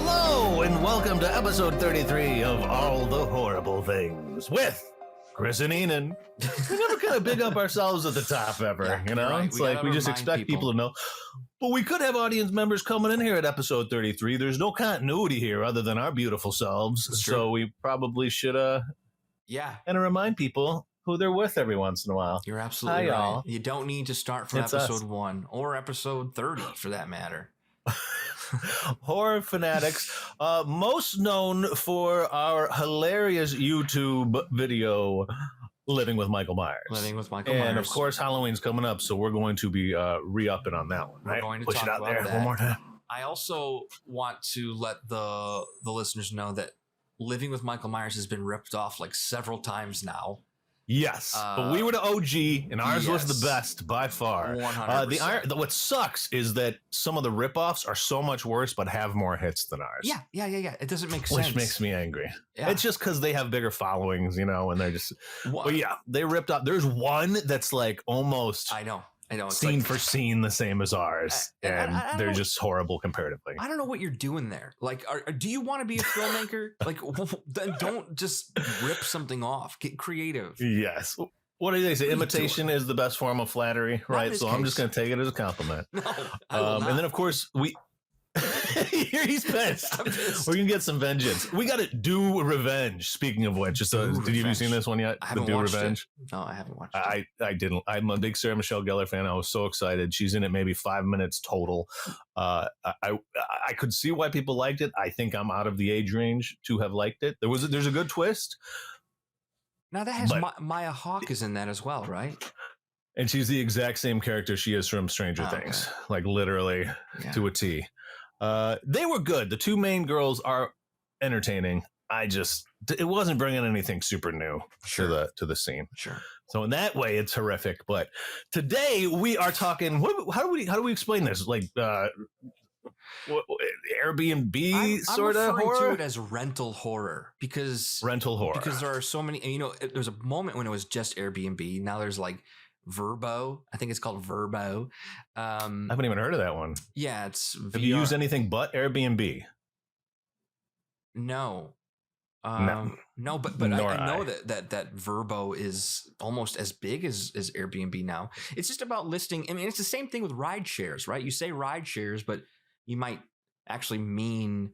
Hello, and welcome to episode 33 of All the Horrible Things with Chris and Enan. We never kind of big up ourselves at the top ever, Yeah, you know? right. It's We like gotta we just remind expect people to know. But we could have audience members coming in here at episode 33. There's no continuity here other than our beautiful selves. That's So true. we probably should Yeah, kind of remind people who they're with every once in a while. you're absolutely Hi, right. y'all. You don't need to start from It's us. episode 1 or episode 30 for that matter. Horror fanatics, most known for our hilarious YouTube video, Living with Michael Myers. Living with Michael And Myers. of course, Halloween's coming up, so we're going to be re-upping on that one, We're right? going to Push talk it out about there that. one more time. I also want to let the listeners know that Living with Michael Myers has been ripped off like several times now. Yes, but we were the OG, and ours was the yes. best by far. 100%. What sucks is that some of the ripoffs are so much worse, but have more hits than ours. Yeah. It doesn't make sense. Which makes me angry. Yeah. It's just because they have bigger followings, you know, and they're just. What? But yeah, they ripped off. There's one that's like almost I know. It's scene like, for scene the same as ours, and I they're don't- just horrible comparatively. I don't know what you're doing there. Like, do you want to be a filmmaker? Like, then don't just rip something off. Get creative. Yes. What do they say? What are you Imitation is the best form of flattery, Not in right? this So I'm just case. going to take it as a compliment. No, I will not. And then, of course, we. He's pissed. I'm pissed. We're gonna get some vengeance. We got to do revenge. Speaking of which, just Do have you Revenge. seen this one yet? I haven't Do watched Revenge. it. No, I haven't watched it. I didn't. I'm a big Sarah Michelle Gellar fan. I was so excited. She's in it maybe 5 minutes total. I could see why people liked it. I think I'm out of the age range to have liked it. There's a good twist, Now that has but- Maya Hawke is in that as well, right? and she's the exact same character she is from Stranger Oh, Things, like literally Yeah. to a T. They were good. The two main girls are entertaining. It wasn't bringing anything super new Sure. to the scene. Sure. So in that way, it's horrific. But today we are talking. How do we explain this? Like Airbnb I'm sort of referring horror, to it as rental horror because rental horror. because there are so many. You know, there's a moment when it was just Airbnb. Now there's like Verbo. I think it's called Verbo. I haven't even heard of that one. Yeah, it's VR. Have you used anything but Airbnb? No. No. No, but Nor I know I. that Verbo is almost as big as Airbnb now. It's just about listing. I mean, it's the same thing with ride shares, right? You say ride shares, but you might actually mean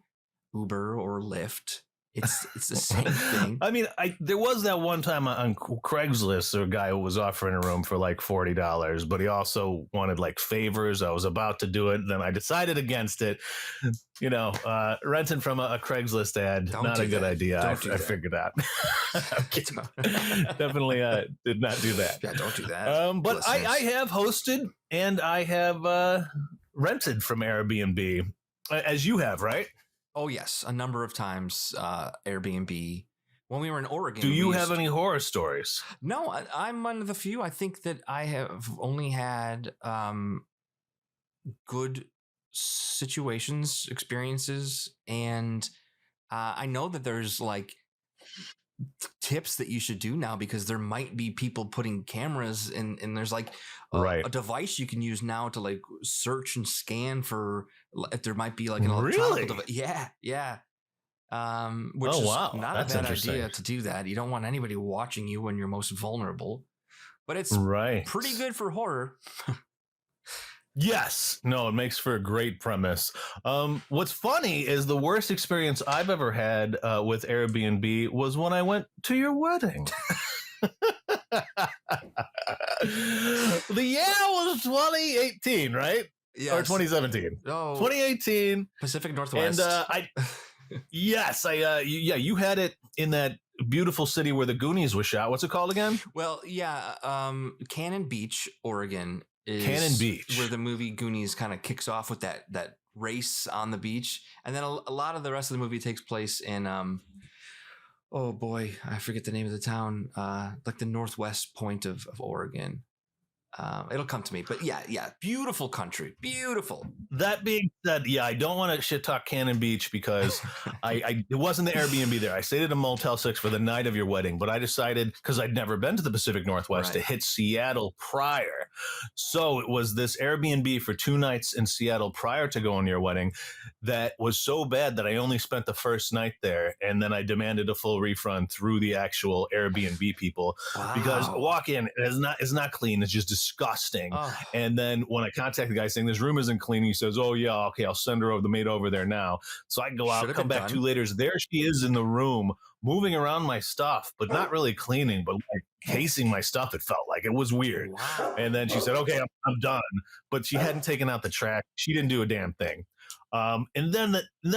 Uber or Lyft. It's the same thing. I mean, there was that one time on Craigslist, a guy who was offering a room for like $40, but he also wanted like favors. I was about to do it, then I decided against it. You know, renting from a Craigslist ad, Don't not do a good that. idea. Don't do I that. figured out. I'm kidding. Definitely did not do that. Yeah, don't do that. But I listeners. have hosted and I have rented from Airbnb, as you have, right? Oh yes, a number of times. Airbnb. When we were in Oregon, Do you we have used- any horror stories? No, I'm one of the few. I think that I have only had good situations, experiences, and I know that there's like tips that you should do now because there might be people putting cameras and there's like Right. a device you can use now to like search and scan for if there might be like an Really? electronic device. Yeah. Which Oh, is wow. not That's a bad interesting. idea to do that. You don't want anybody watching you when you're most vulnerable, but it's Right. pretty good for horror. Yes. No, it makes for a great premise. What's funny is the worst experience I've ever had with Airbnb was when I went to your wedding. The year was 2018, right? Or 2017. Oh, 2018. Pacific Northwest. And you had it in that beautiful city where the Goonies was shot. What's it called again? well, yeah. Cannon Beach, Oregon is Cannon Beach. where the movie Goonies kind of kicks off with that race on the beach, and then a lot of the rest of the movie takes place in oh boy, I forget the name of the town, like the northwest point of Oregon. It'll come to me, but yeah, beautiful country, beautiful. That being said, yeah, I don't want to shit talk Cannon Beach because it wasn't the Airbnb there. I stayed at a Motel 6 for the night of your wedding, but I decided because I'd never been to the Pacific Northwest to Right. hit Seattle prior. So it was this Airbnb for 2 nights in Seattle prior to going to your wedding that was so bad that I only spent the first night there, and then I demanded a full refund through the actual Airbnb people because Wow. walk in, it's not clean, it's just disgusting. Oh, And then when I contact the guy saying this room isn't clean, he says, "Oh yeah, okay, I'll send the maid over there now." So I go out, Should've come been back done. 2 later. There she is in the room, moving around my stuff, but not really cleaning, but like casing my stuff. It felt like it was weird. wow. And then she said, "Okay, I'm done," but she hadn't taken out the trash. She didn't do a damn thing. And then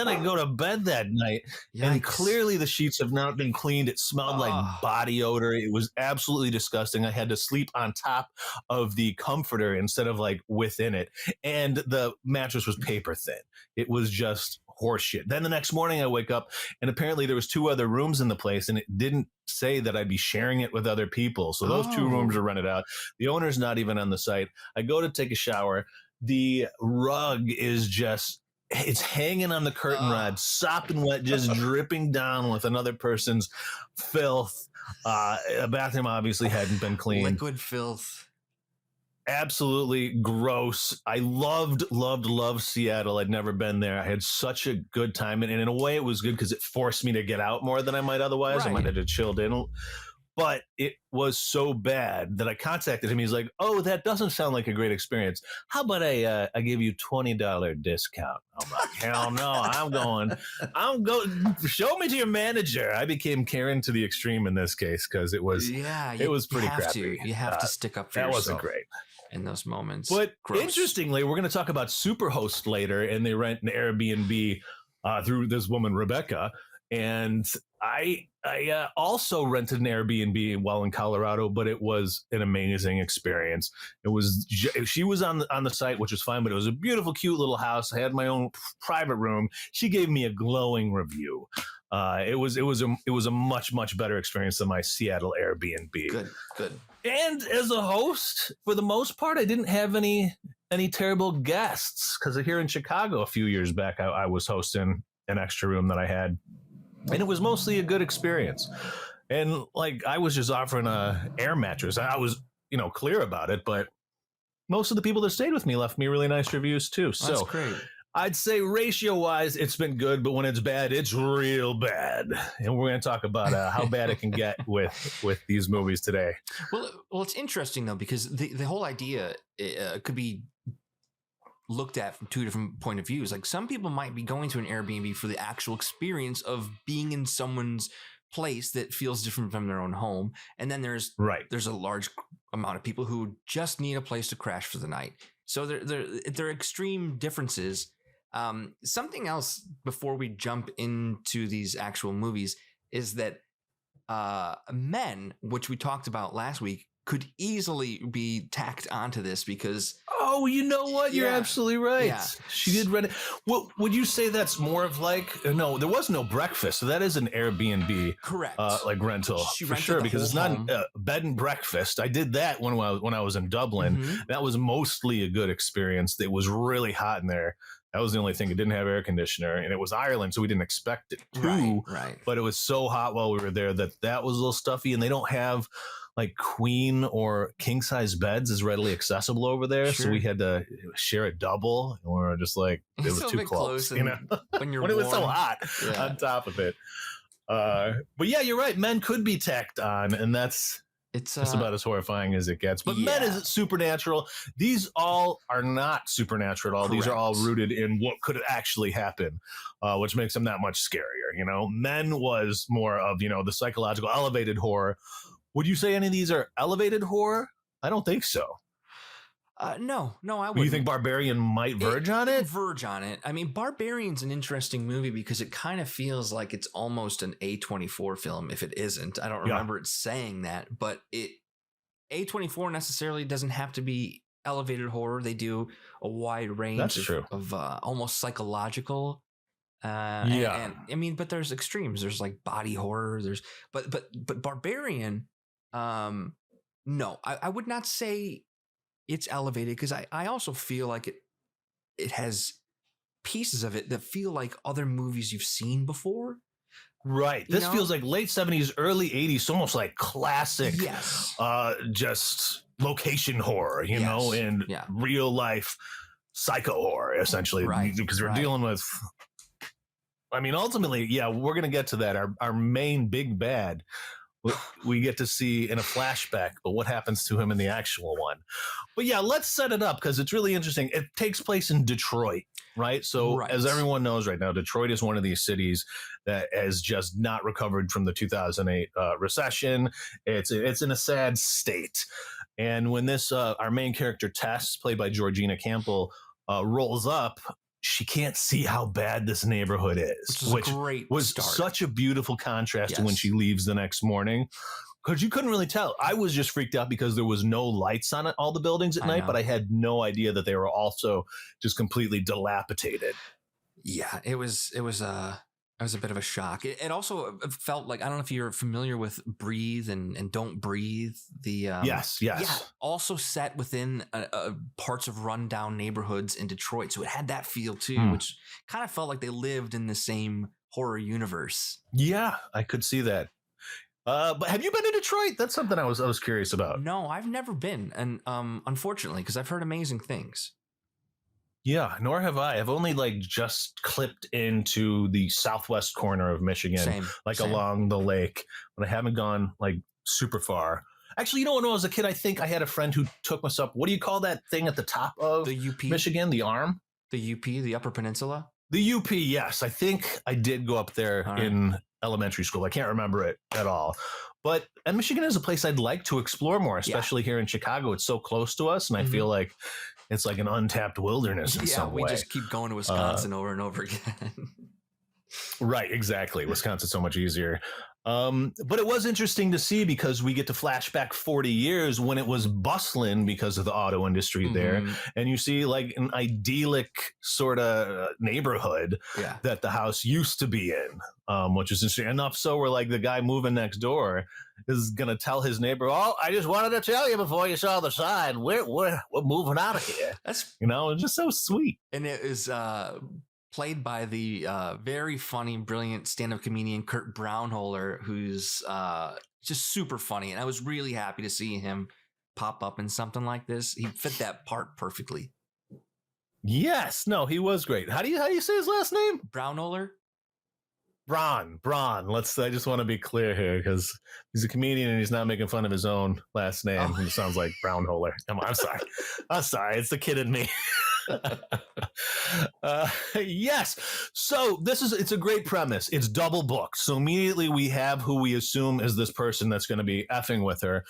I go to bed that night, and Yikes. clearly the sheets have not been cleaned. It smelled like Oh. body odor. It was absolutely disgusting. I had to sleep on top of the comforter instead of like within it, and the mattress was paper thin. It was just horseshit. Then the next morning I wake up, and apparently there was 2 other rooms in the place, and it didn't say that I'd be sharing it with other people. So those 2 rooms are rented out. The owner's not even on the site. I go to take a shower. The rug is just, it's hanging on the curtain rod, sopping wet, just dripping down with another person's filth. The bathroom obviously hadn't been cleaned. Liquid filth. Absolutely gross. I loved Seattle. I'd never been there. I had such a good time. And in a way, it was good because it forced me to get out more than I might otherwise. I might have just chilled in. But it was so bad that I contacted him. He's like, "Oh, that doesn't sound like a great experience. How about I give you $20 discount?" I'm like, "Hell no, I'm going. Show me to your manager." I became Karen to the extreme in this case because it was pretty crappy. You have to stick up for that yourself. wasn't great in those moments. But gross. Interestingly, we're going to talk about Superhost later, and they rent an Airbnb through this woman, Rebecca. And I also rented an Airbnb while in Colorado, but it was an amazing experience. She was on the site, which was fine, but it was a beautiful, cute little house. I had my own private room. She gave me a glowing review. It was a much better experience than my Seattle Airbnb. Good. And as a host, for the most part, I didn't have any terrible guests because here in Chicago a few years back, I was hosting an extra room that I had, and it was mostly a good experience. And like I was just offering a air mattress. I was clear about it, but most of the people that stayed with me left me really nice reviews too. So that's great. I'd say ratio-wise, it's been good, but when it's bad, it's real bad. And we're going to talk about how bad it can get with these movies today. Well, it's interesting though because the whole idea could be looked at from 2 different point of views. Like some people might be going to an Airbnb for the actual experience of being in someone's place that feels different from their own home, and then there's a large amount of people who just need a place to crash for the night. So there are extreme differences. Something else before we jump into these actual movies is that men, which we talked about last week, could easily be tacked onto this because you know what? You're absolutely right. Yeah. She did rent it. Well, would you say that's more of like no? There was no breakfast, so that is an Airbnb, correct? Like rental for sure, because it's not bed and breakfast. I did that when I was in Dublin. Mm-hmm. That was mostly a good experience. It was really hot in there. That was the only thing. It didn't have air conditioner, and it was Ireland, so we didn't expect it to. Right. But it was so hot while we were there that was a little stuffy, and they don't have like queen or king size beds is readily accessible over there. Sure. So we had to share a double, and we were just like, it was too close, when you're when it was so hot on top of it. But yeah, you're right. Men could be tacked on, and it's just about as horrifying as it gets. But men isn't supernatural. These all are not supernatural at all. Correct. These are all rooted in what could actually happen, which makes them that much scarier. Men was more of, the psychological elevated horror. Would you say any of these are elevated horror? I don't think so. No, I wouldn't. Do you think Barbarian might verge on it? Verge on it. I mean, Barbarian's an interesting movie because it kind of feels like it's almost an A24 film if it isn't. I don't remember it saying that, but A24 necessarily doesn't have to be elevated horror. They do a wide range of almost psychological. And I mean, but there's extremes. There's like body horror. But Barbarian, no, I would not say it's elevated because I also feel like it has pieces of it that feel like other movies you've seen before. Right. This feels like late 70s, early 80s, almost like classic. Yes. Just location horror, you know, and real life psycho horror, essentially, because we're dealing with, I mean, ultimately, we're going to get to that. Our main big bad, we get to see in a flashback, but what happens to him in the actual one? But yeah, let's set it up because it's really interesting. It takes place in Detroit, right? So as everyone knows right now, Detroit is one of these cities that has just not recovered from the 2008 recession. It's in a sad state. And when this, our main character, Tess, played by Georgina Campbell, rolls up, she can't see how bad this neighborhood is, which was such a beautiful contrast to when she leaves the next morning, because you couldn't really tell. I was just freaked out because there was no lights on all the buildings at night, but I had no idea that they were also just completely dilapidated. Yeah, it was a bit of a shock. It also felt like, I don't know if you're familiar with Breathe and Don't Breathe. The yes. Yeah, also set within parts of rundown neighborhoods in Detroit. So it had that feel too, which kind of felt like they lived in the same horror universe. Yeah, I could see that. But have you been to Detroit? That's something I was curious about. No, I've never been. And unfortunately, because I've heard amazing things. Yeah, nor have I. I've only just clipped into the southwest corner of Michigan, along the lake, but I haven't gone super far. Actually, you know, when I was a kid, I think I had a friend who took us up. What do you call that thing at the top of the UP? Michigan? The Arm? The UP, the Upper Peninsula? The UP, yes. I think I did go up there in elementary school. I can't remember it at all. And Michigan is a place I'd like to explore more, especially here in Chicago. It's so close to us, and I feel like it's like an untapped wilderness in some way. We just keep going to Wisconsin over and over again. Right, exactly. Wisconsin's so much easier. But it was interesting to see because we get to flashback 40 years when it was bustling because of the auto industry there. And you see an idyllic sort of neighborhood that the house used to be in, which is interesting. Enough so where the guy moving next door is going to tell his neighbor, "Oh, I just wanted to tell you before you saw the sign, we're moving out of here." That's, it's just so sweet. And it is played by the very funny, brilliant stand-up comedian Kurt Brownholer, who's just super funny. And I was really happy to see him pop up in something like this. He fit that part perfectly. Yes, no, he was great. How do you say his last name? Brownholer. Braun. I just want to be clear here because he's a comedian and he's not making fun of his own last name. He sounds like Brownholer. I'm sorry. It's the kid in me. Yes. So it's a great premise. It's double booked. So immediately we have who we assume is this person that's going to be effing with her,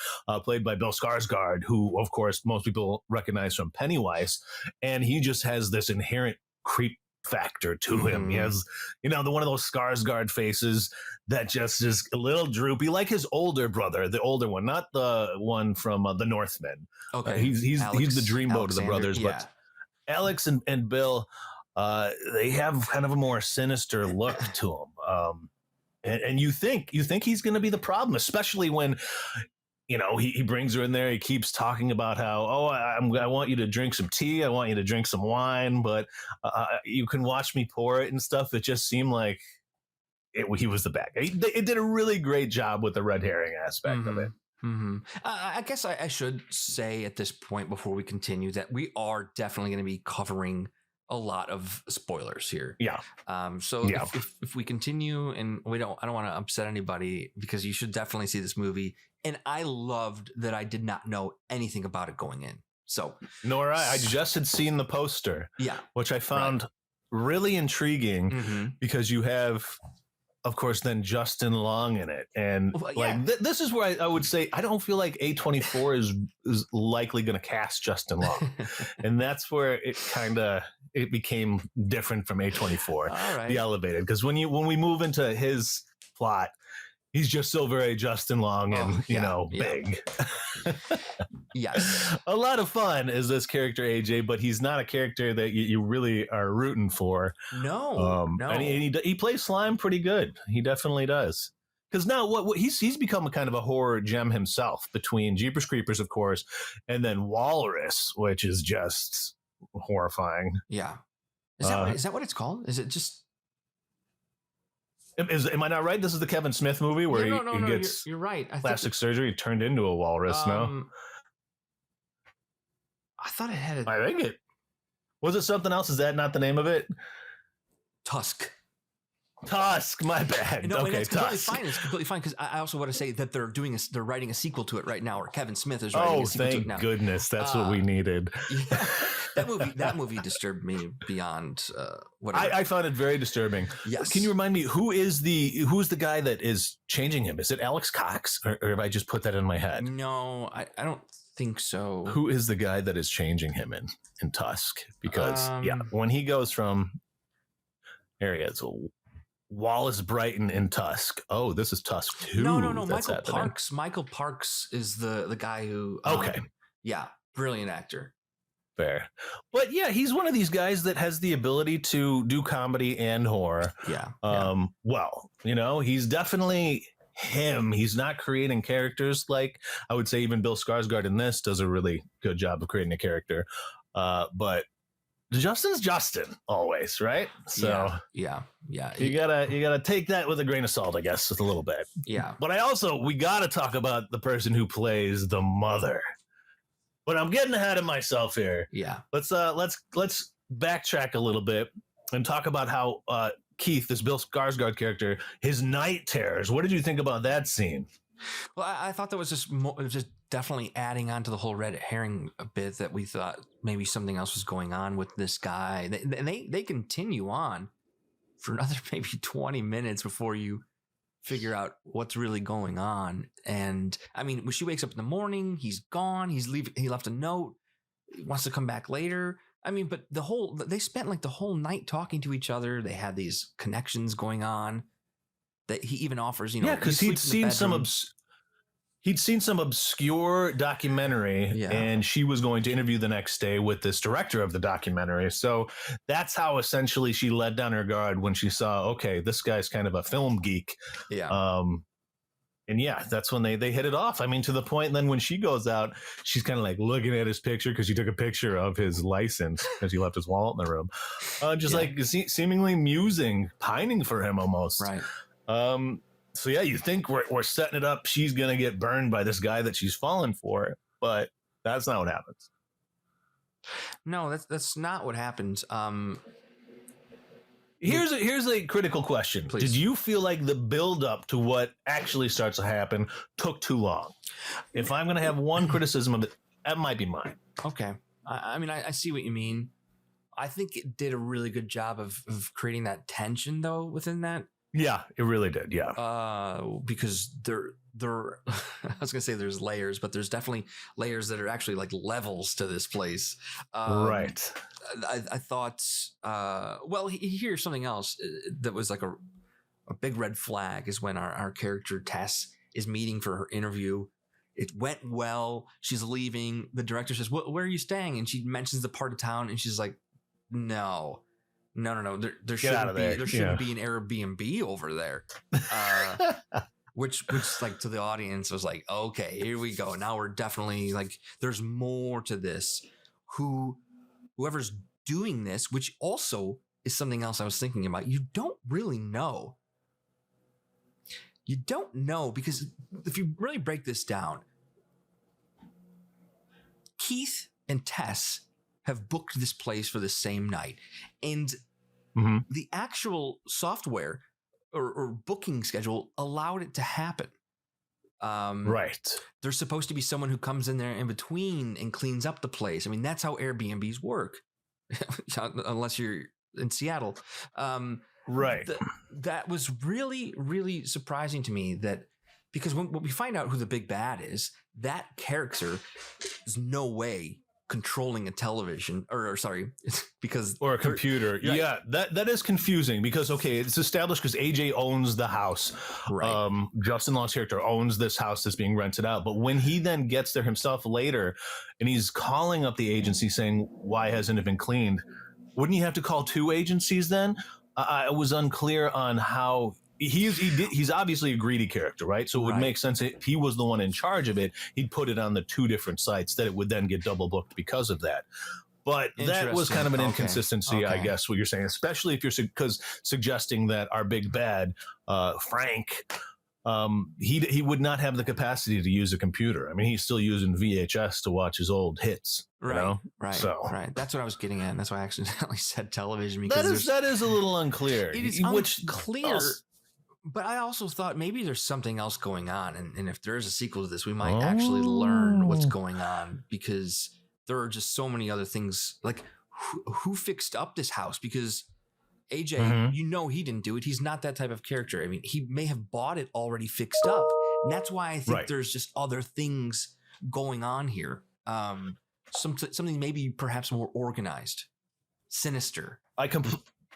played by Bill Skarsgård, who of course most people recognize from Pennywise, and he just has this inherent creep factor to him. He has, one of those Skarsgård faces that just is a little droopy, like his older brother, the older one, not the one from The Northman. Okay, he's the dreamboat of the brothers, but Alex and Bill, they have kind of a more sinister look to them, and you think he's going to be the problem, especially when he brings her in there. He keeps talking about how, I want you to drink some tea. I want you to drink some wine, but you can watch me pour it and stuff. It just seemed like he was the bad guy. It did a really great job with the red herring aspect of it. I guess I should say at this point before we continue that we are definitely going to be covering a lot of spoilers here. Yeah. If we continue, and I don't want to upset anybody, because you should definitely see this movie. And I loved that I did not know anything about it going in. So nor I just had seen the poster, which I found really intriguing because you have, of course, then Justin Long in it. And this is where I would say I don't feel like A24 is likely going to cast Justin Long. And that's where it became different from A24, the Elevated. Because when we move into his plot, he's just so very Justin Long and, big. Yes. A lot of fun is this character, AJ, but he's not a character that you really are rooting for. No. And he plays Slime pretty good. He definitely does. Because now he's become a kind of a horror gem himself, between Jeepers Creepers, of course, and then Walrus, which is just horrifying. Yeah. Is that what it's called? Is it just... Am I not right? This is the Kevin Smith movie where he gets you're right. Plastic surgery turned into a walrus. No, I thought it had a I think it was it something else. Is that not the name of it? Tusk. Tusk, my bad. No, okay, it's completely Tusk. fine. It's completely fine because I also want to say that they're writing a sequel to it right now, or Kevin Smith is writing a sequel to it now. Thank goodness. That's what we needed. Yeah, that movie disturbed me beyond whatever. I found it very disturbing. Yes. Can you remind me who's the guy that is changing him? Is it Alex Cox, or have I just put that in my head? No, I don't think so. Who is the guy that is changing him in Tusk? Because when he goes from areas. Wallace Brighton in Tusk. Oh, this is Tusk 2. No. Michael Parks. Michael Parks is the guy who. Okay. Yeah, brilliant actor. Fair. But yeah, he's one of these guys that has the ability to do comedy and horror. Yeah. Well, he's definitely him. He's not creating characters like I would say even Bill Skarsgård in this does a really good job of creating a character. But Justin's Justin always, right? So yeah. You gotta take that with a grain of salt, I guess, just a little bit. Yeah. But we gotta talk about the person who plays the mother. But I'm getting ahead of myself here. Yeah. Let's backtrack a little bit and talk about how Keith, this Bill Skarsgård character, his night terrors. What did you think about that scene? Well, I thought that was just definitely adding on to the whole red herring a bit, that we thought maybe something else was going on with this guy. They continue on for another maybe 20 minutes before you figure out what's really going on. And I mean, when she wakes up in the morning, he's gone. He's leaving. He left a note. He wants to come back later. I mean, but they spent like the whole night talking to each other. They had these connections going on. That he even offers, because he'd seen some obscure documentary, and she was going to interview the next day with this director of the documentary. So that's how essentially she let down her guard when she saw, okay, this guy's kind of a film geek. Yeah. And that's when they hit it off. I mean, to the point then when she goes out, she's kind of like looking at his picture because she took a picture of his license because he left his wallet in the room. Like seemingly musing, pining for him almost. Right. So you think we're setting it up. She's going to get burned by this guy that she's fallen for, but that's not what happens. No, that's not what happens. Here's a critical question. Please. Did you feel like the build up to what actually starts to happen took too long? If I'm going to have one criticism of it, that might be mine. Okay. I mean, I see what you mean. I think it did a really good job of creating that tension though within that. Yeah, it really did. Yeah. Because there I was gonna say there's layers, but there's definitely layers that are actually like levels to this place. Right. I thought, here's something else that was like a big red flag is when our character Tess is meeting for her interview. It went well. She's leaving. The director says, where are you staying? And she mentions the part of town, and she's like, no. There shouldn't be an Airbnb over there. Which like to the audience was like, okay, here we go. Now we're definitely like, there's more to this. Whoever's doing this, which also is something else I was thinking about. You don't really know. You don't know, because if you really break this down, Keith and Tess have booked this place for the same night, and the actual software or booking schedule allowed it to happen. Right. There's supposed to be someone who comes in there in between and cleans up the place. I mean, that's how Airbnbs work, unless you're in Seattle. Right. That was really, really surprising to me, that because when we find out who the big bad is, that character is no way controlling a television or a computer. Right. Yeah, that is confusing because, okay, it's established because AJ owns the house. Right. Justin Long's character owns this house that's being rented out. But when he then gets there himself later and he's calling up the agency saying, why hasn't it been cleaned? Wouldn't you have to call two agencies then? I was unclear on how he's obviously a greedy character, right? So it would make sense if he was the one in charge of it, he'd put it on the two different sites, that it would then get double booked because of that. But that was kind of an inconsistency, I guess, what you're saying, especially if you're suggesting that our big bad, Frank, he would not have the capacity to use a computer. I mean, he's still using VHS to watch his old hits. Right, you know? Right. That's what I was getting at. And that's why I accidentally said television. Because that is a little unclear. It is unclear. But I also thought maybe there's something else going on. And if there is a sequel to this, we might actually learn what's going on, because there are just so many other things. Like, who fixed up this house? Because AJ, he didn't do it. He's not that type of character. I mean, he may have bought it already fixed up. And that's why I think there's just other things going on here. Something maybe perhaps more organized, sinister. I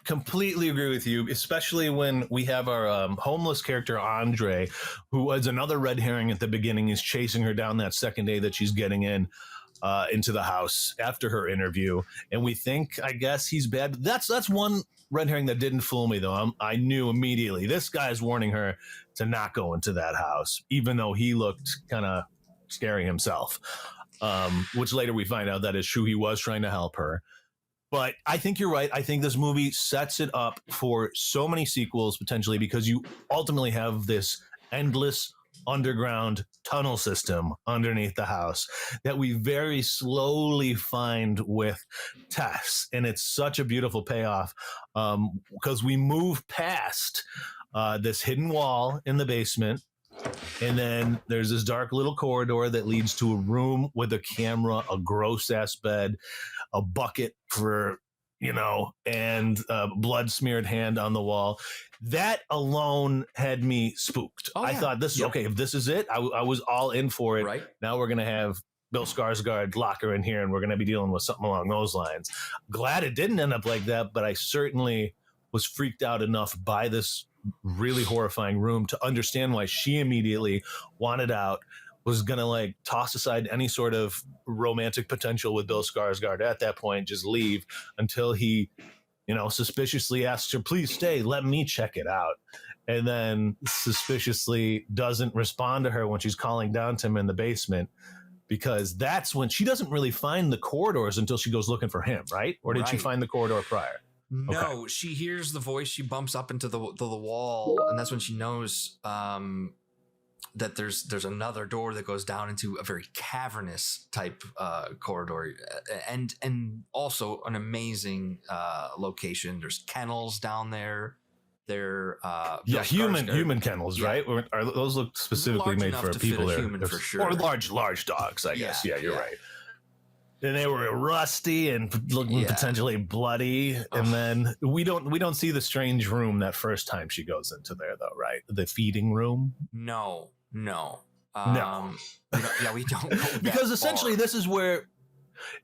completely agree with you, especially when we have our homeless character, Andre, who was another red herring at the beginning, is chasing her down that second day that she's getting into the house after her interview. And we think, I guess, he's bad. That's one red herring that didn't fool me, though. I knew immediately this guy is warning her to not go into that house, even though he looked kind of scary himself, which later we find out that is true. He was trying to help her. But I think you're right. I think this movie sets it up for so many sequels potentially, because you ultimately have this endless underground tunnel system underneath the house that we very slowly find with Tess. And it's such a beautiful payoff, because we move past this hidden wall in the basement. And then there's this dark little corridor that leads to a room with a camera, a gross ass bed, a bucket for, and a blood smeared hand on the wall. That alone had me spooked. I thought this is okay. If this is it, I was all in for it. Right. Now we're going to have Bill Skarsgård lock her in here, and we're going to be dealing with something along those lines. Glad it didn't end up like that, but I certainly was freaked out enough by this really horrifying room to understand why she immediately wanted out, was going to toss aside any sort of romantic potential with Bill Skarsgård at that point, just leave until he, suspiciously asks her, please stay, let me check it out. And then suspiciously doesn't respond to her when she's calling down to him in the basement, because that's when she doesn't really find the corridors until she goes looking for him, right? Or did she find the corridor prior? No, she hears the voice. She bumps up into the wall, and that's when she knows that there's another door that goes down into a very cavernous type corridor, and also an amazing location. There's kennels down there. They're human kennels, right? Are those look specifically made for people there, for sure, or large dogs, I guess. Yeah, you're right. And they were rusty and looking potentially bloody. And then we don't see the strange room that first time she goes into there, though, right? The feeding room. No. No. We don't go because essentially this is where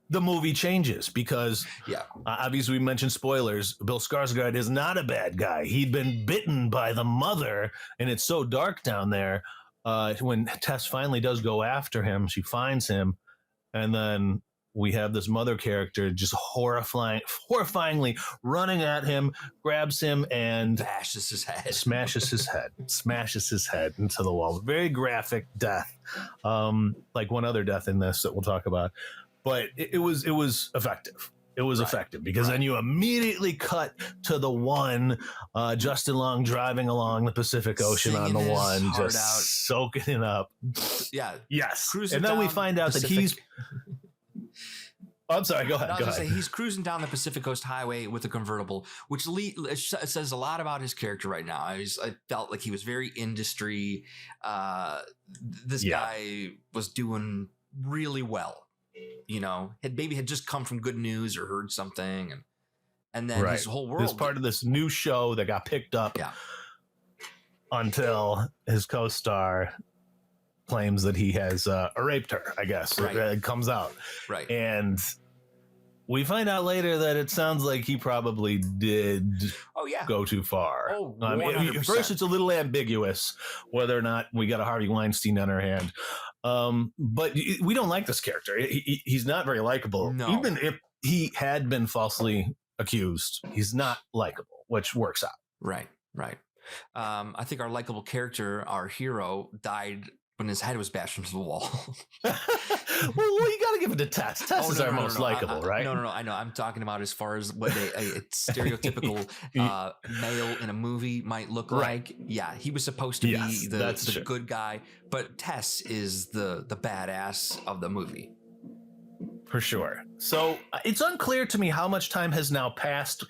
the movie changes, because obviously we mentioned spoilers. Bill Skarsgård is not a bad guy. He'd been bitten by the mother, and it's so dark down there. When Tess finally does go after him, she finds him, and then we have this mother character just horrifyingly running at him, grabs him, and smashes his head into the wall. Very graphic death, like one other death in this that we'll talk about. But it was effective. It was effective because then you immediately cut to the one, Justin Long driving along the Pacific Ocean on the one, just soaking it up. Yeah. Yes. Cruising and then we find out Pacific. that he's... I'm sorry, go ahead. He's cruising down the Pacific Coast Highway with a convertible, which says a lot about his character right now. I felt like he was very industry. This guy was doing really well. Had just come from good news or heard something, and then his whole world. He's part of this new show that got picked up until his co-star claims that he has raped her, I guess. It comes out. Right. And we find out later that it sounds like he probably did go too far. Oh, at first, it's a little ambiguous whether or not we got a Harvey Weinstein on our hand. But we don't like this character. He's not very likable. No. Even if he had been falsely accused, he's not likable, which works out. Right. I think our likable character, our hero, died when his head was bashed into the wall. Well, you got to give it to Tess. Tess is our most likable, right? No. I know. I'm talking about as far as what a stereotypical male in a movie might look like. Yeah, he was supposed to be the good guy, but Tess is the badass of the movie. For sure. So it's unclear to me how much time has now passed.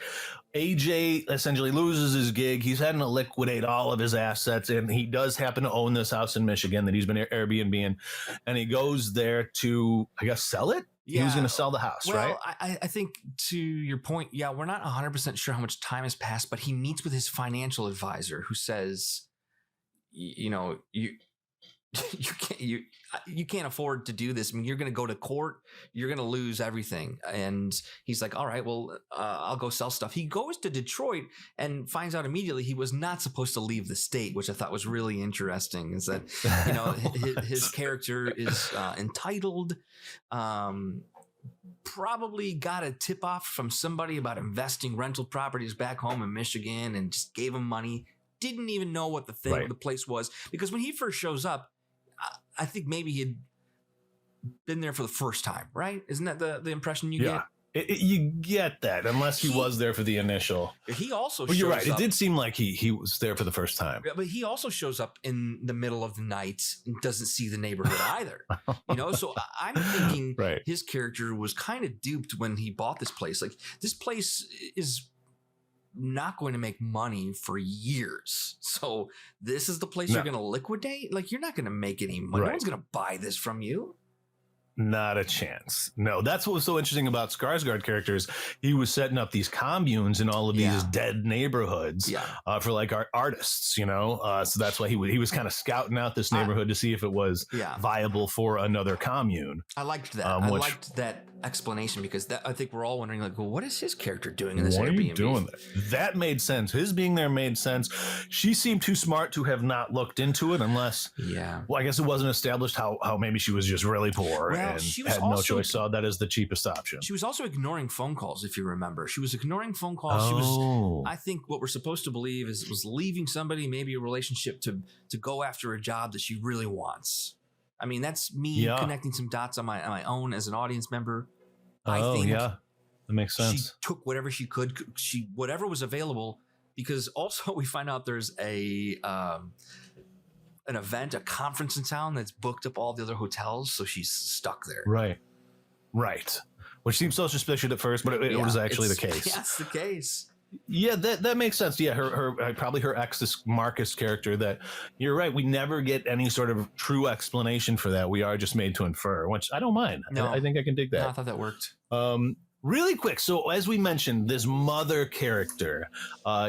AJ essentially loses his gig. He's having to liquidate all of his assets, and he does happen to own this house in Michigan that he's been Airbnb in, and he goes there to, I guess, sell it? Yeah. He was going to sell the house, right? Well, I think to your point, yeah, we're not 100% sure how much time has passed, but he meets with his financial advisor who says, you can't afford to do this. I mean, you're going to go to court. You're going to lose everything. And he's like, all right, well, I'll go sell stuff. He goes to Detroit and finds out immediately he was not supposed to leave the state, which I thought was really interesting. Is that, his character is entitled, probably got a tip off from somebody about investing rental properties back home in Michigan and just gave him money. Didn't even know what the place was, because when he first shows up, I think maybe he'd been there for the first time, right? Isn't that the impression you get? You get that, unless he was there for the initial. He also shows you're right. It did seem like he was there for the first time. But he also shows up in the middle of the night and doesn't see the neighborhood either. So I'm thinking his character was kind of duped when he bought this place. Like, this place is not going to make money for years. So this is the place you're going to liquidate? Like, you're not going to make any money. No one's going to buy this from you. Not a chance. No, that's what was so interesting about Skarsgård characters. He was setting up these communes in all of these dead neighborhoods for like artists, so that's why he was kind of scouting out this neighborhood to see if it was viable for another commune. I liked that. I liked that explanation, because I think we're all wondering, like, well, what is his character doing in this Airbnb? What are you doing there? That made sense. His being there made sense. She seemed too smart to have not looked into it, unless, well, I guess it wasn't established how maybe she was just really poor and she had no choice. Saw that as the cheapest option. She was also ignoring phone calls, if you remember. She was ignoring phone calls. She was, I think what we're supposed to believe is, was leaving somebody, maybe a relationship, to go after a job that she really wants. I mean, that's me connecting some dots on my own as an audience member. I think that makes sense. She took whatever she could, whatever was available, because also we find out there's an event, a conference in town that's booked up all the other hotels, so she's stuck there. Right. Which seems so suspicious at first, but it was actually the case. That's the case. Yeah, that makes sense. Yeah, her probably her ex, this Marcus character, that you're right. We never get any sort of true explanation for that. We are just made to infer, which I don't mind. No, I think I can dig that. No, I thought that worked. Really quick. So as we mentioned, this mother character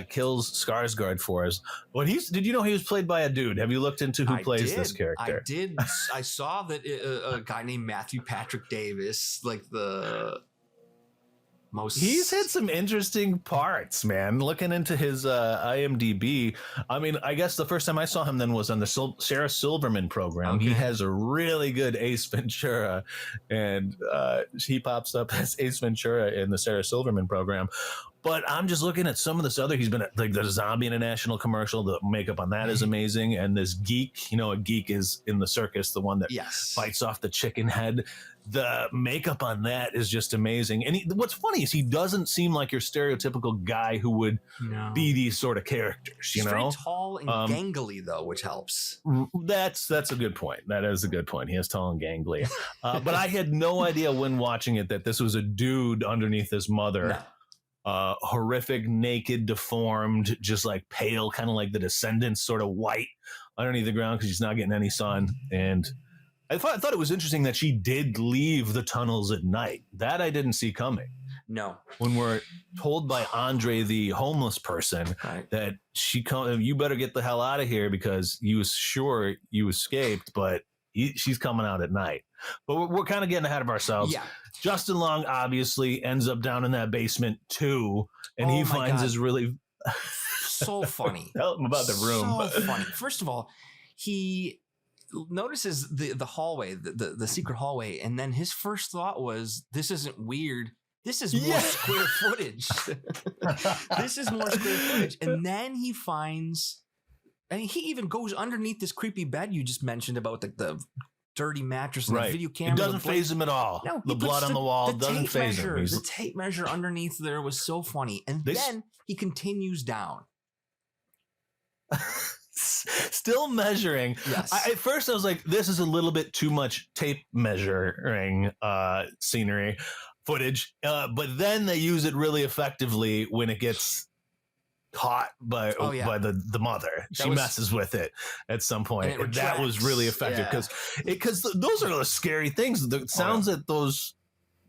kills Skarsgård for us. But did you know he was played by a dude? Have you looked into who plays this character? I did. I saw that a guy named Matthew Patrick Davis, like the most. He's had some interesting parts, man. Looking into his IMDb, I mean, I guess the first time I saw him then was on the Sarah Silverman program. Okay. He has a really good Ace Ventura, and he pops up as Ace Ventura in the Sarah Silverman program. But I'm just looking at some of this other. He's been at, like, the Zombie International commercial. The makeup on that is amazing. And this geek, a geek is in the circus, the one that bites off the chicken head. The makeup on that is just amazing. And what's funny is he doesn't seem like your stereotypical guy who would be these sort of characters. He's very tall and gangly, though, which helps. That's a good point. That is a good point. He is tall and gangly. But I had no idea when watching it that this was a dude underneath his mother. No. Horrific, naked, deformed, just like pale, kind of like the Descendants, sort of white underneath the ground because she's not getting any sun. And I thought it was interesting that she did leave the tunnels at night. That I didn't see coming. No. When we're told by Andre, the homeless person, that you better get the hell out of here because you was sure you escaped, but she's coming out at night. But we're kind of getting ahead of ourselves. Yeah. Justin Long obviously ends up down in that basement too, and he finds his really so funny. Tell him about the room. So funny. First of all, he notices the hallway, the secret hallway, and then his first thought was, "This isn't weird. This is more square footage. This is more square footage." And then he finds And he even goes underneath this creepy bed you just mentioned about the dirty mattress and the video camera. It doesn't phase him at all. No, the blood on the wall doesn't phase him. The tape measure underneath there was so funny. And then he continues down. Still measuring. Yes. At first I was like, this is a little bit too much tape measuring scenery footage. But then they use it really effectively when it gets caught by the mother. She messes with it at some point. And that was really effective because those are the scary things. The sounds that those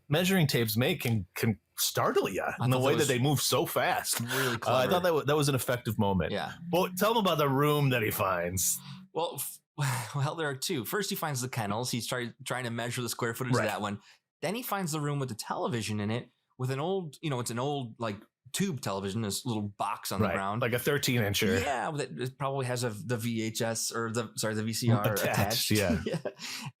measuring tapes make can startle you in the way that they move so fast. Really clever. I thought that was an effective moment. Yeah. Well, tell him about the room that he finds. Well, there are two. First, he finds the kennels. He's trying to measure the square footage of that one. Then he finds the room with the television in it with an old, it's an old like tube television, this little box on the ground, like a 13-incher. Yeah, it probably has the VHS or the VCR attached. Yeah.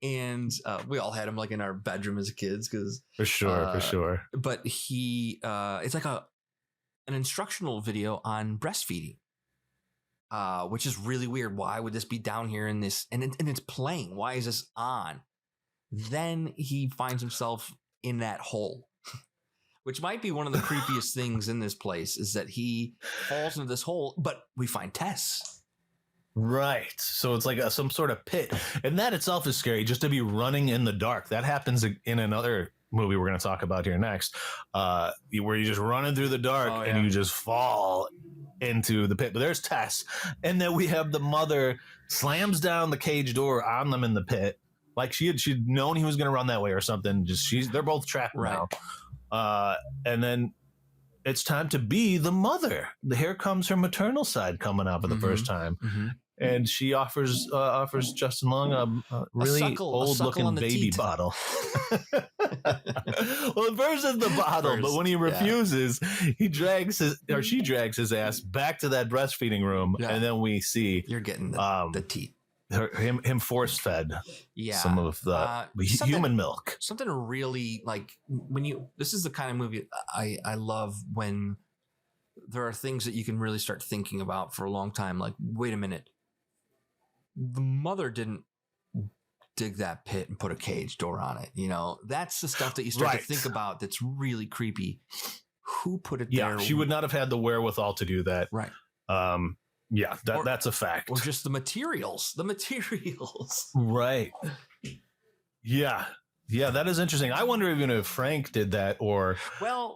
And we all had them like in our bedroom as kids, because for sure. But he, it's like an instructional video on breastfeeding, which is really weird. Why would this be down here in this? And it's playing. Why is this on? Then he finds himself in that hole. Which might be one of the creepiest things in this place, is that he falls into this hole, but we find Tess. Right. So it's like some sort of pit. And that itself is scary, just to be running in the dark. That happens in another movie we're going to talk about here next, where you're just running through the dark and you just fall into the pit. But there's Tess. And then we have the mother slams down the cage door on them in the pit. Like she'd known he was going to run that way or something. They're both trapped now. And then it's time to be the mother. Here comes her maternal side coming out for the first time. Mm-hmm. And she offers Justin Long a really old-looking baby bottle. Well, at first it's the bottle, but when he refuses, she drags his ass back to that breastfeeding room, and then we see you're getting the teat. Him force fed some of the human milk. Something really like this is the kind of movie I love, when there are things that you can really start thinking about for a long time. Like, wait a minute, the mother didn't dig that pit and put a cage door on it. That's the stuff that you start to think about. That's really creepy. Who put it there? She would not have had the wherewithal to do that. Right. Yeah, that's a fact. Or just the materials. Right. Yeah, that is interesting. I wonder even if Frank did that, or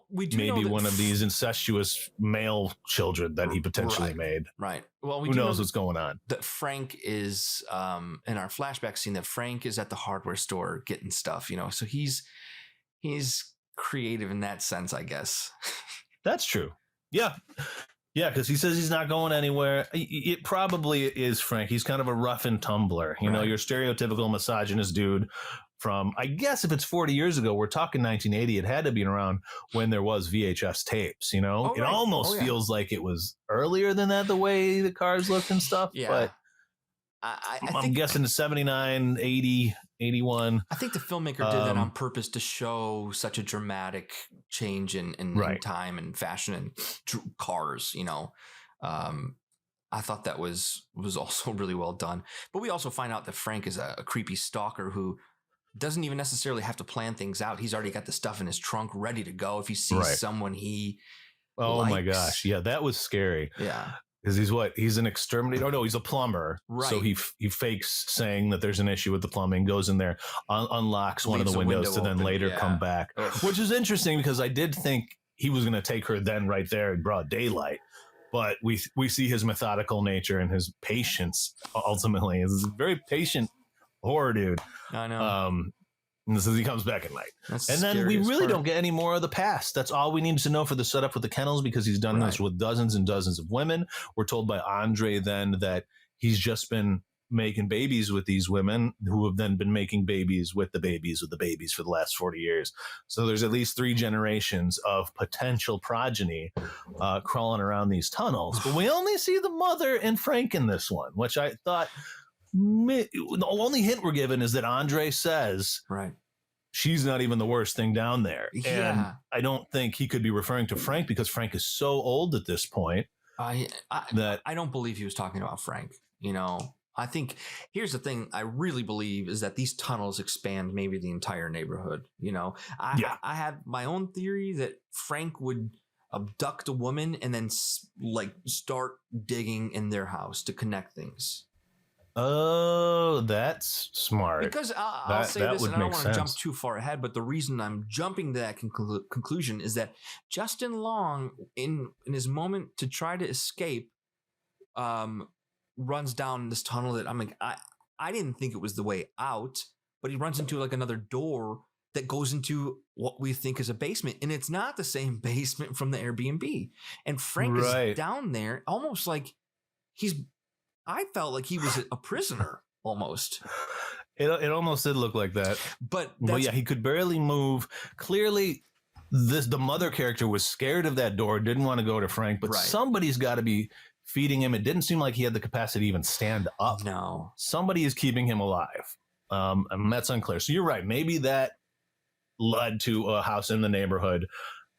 we do maybe one of these incestuous male children that he potentially made. Right. Well, who knows what's going on? That Frank is in our flashback scene. That Frank is at the hardware store getting stuff. So he's creative in that sense, I guess. That's true. Yeah. Yeah, because he says he's not going anywhere. It probably is Frank. He's kind of a rough and tumbler. Your stereotypical misogynist dude from, I guess if it's 40 years ago, we're talking 1980. It had to be around when there was VHS tapes, It almost feels like it was earlier than that, the way the cars looked and stuff. Yeah. But I'm guessing 79, 80, 81. I think the filmmaker did that on purpose to show such a dramatic change in time and fashion and cars. I thought that was also really well done. But we also find out that Frank is a creepy stalker who doesn't even necessarily have to plan things out. He's already got the stuff in his trunk ready to go if he sees someone he likes. My gosh. Yeah, that was scary. Yeah. Because he's an exterminator. Oh no, he's a plumber. Right. So he fakes saying that there's an issue with the plumbing, goes in there, unlocks one of the windows to then later come back. Ugh. Which is interesting, because I did think he was going to take her then right there in broad daylight. But we see his methodical nature and his patience ultimately. He's a very patient horror dude. I know. And this is he comes back at night. And then we really don't get any more of the past. That's all we needed to know for the setup with the kennels, because he's done this with dozens and dozens of women. We're told by Andre then that he's just been making babies with these women, who have then been making babies with the babies for the last 40 years. So there's at least 3 generations of potential progeny crawling around these tunnels. But we only see the mother and Frank in this one, which I thought... The only hint we're given is that Andre says she's not even the worst thing down there. And I don't think he could be referring to Frank, because Frank is so old at this point. that I don't believe he was talking about Frank. You know, I think here's the thing I really believe is that these tunnels expand maybe the entire neighborhood. You know, I have my own theory that Frank would abduct a woman and then like start digging in their house to connect things. Oh, that's smart. Because I'll say this, and I don't want to jump too far ahead, but the reason I'm jumping to that conclusion is that Justin Long, in his moment to try to escape, runs down this tunnel that I'm like, I didn't think it was the way out, but he runs into like another door that goes into what we think is a basement, and it's not the same basement from the Airbnb. And Frank is down there, almost like I felt like he was a prisoner almost. It almost did look like that. But yeah, he could barely move. Clearly, the mother character was scared of that door, didn't want to go to Frank, but somebody's got to be feeding him. It didn't seem like he had the capacity to even stand up. No. Somebody is keeping him alive. And that's unclear. So you're right. Maybe that led to a house in the neighborhood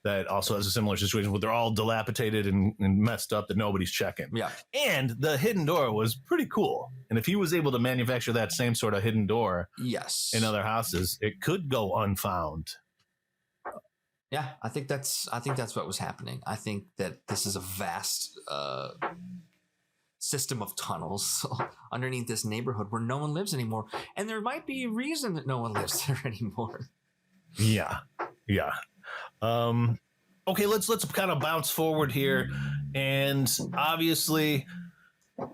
that also has a similar situation where they're all dilapidated and messed up that nobody's checking. Yeah. And the hidden door was pretty cool. And if he was able to manufacture that same sort of hidden door in other houses, it could go unfound. Yeah, I think that's what was happening. I think that this is a vast system of tunnels underneath this neighborhood where no one lives anymore. And there might be a reason that no one lives there anymore. Yeah. Yeah. Okay, let's kind of bounce forward here, and obviously,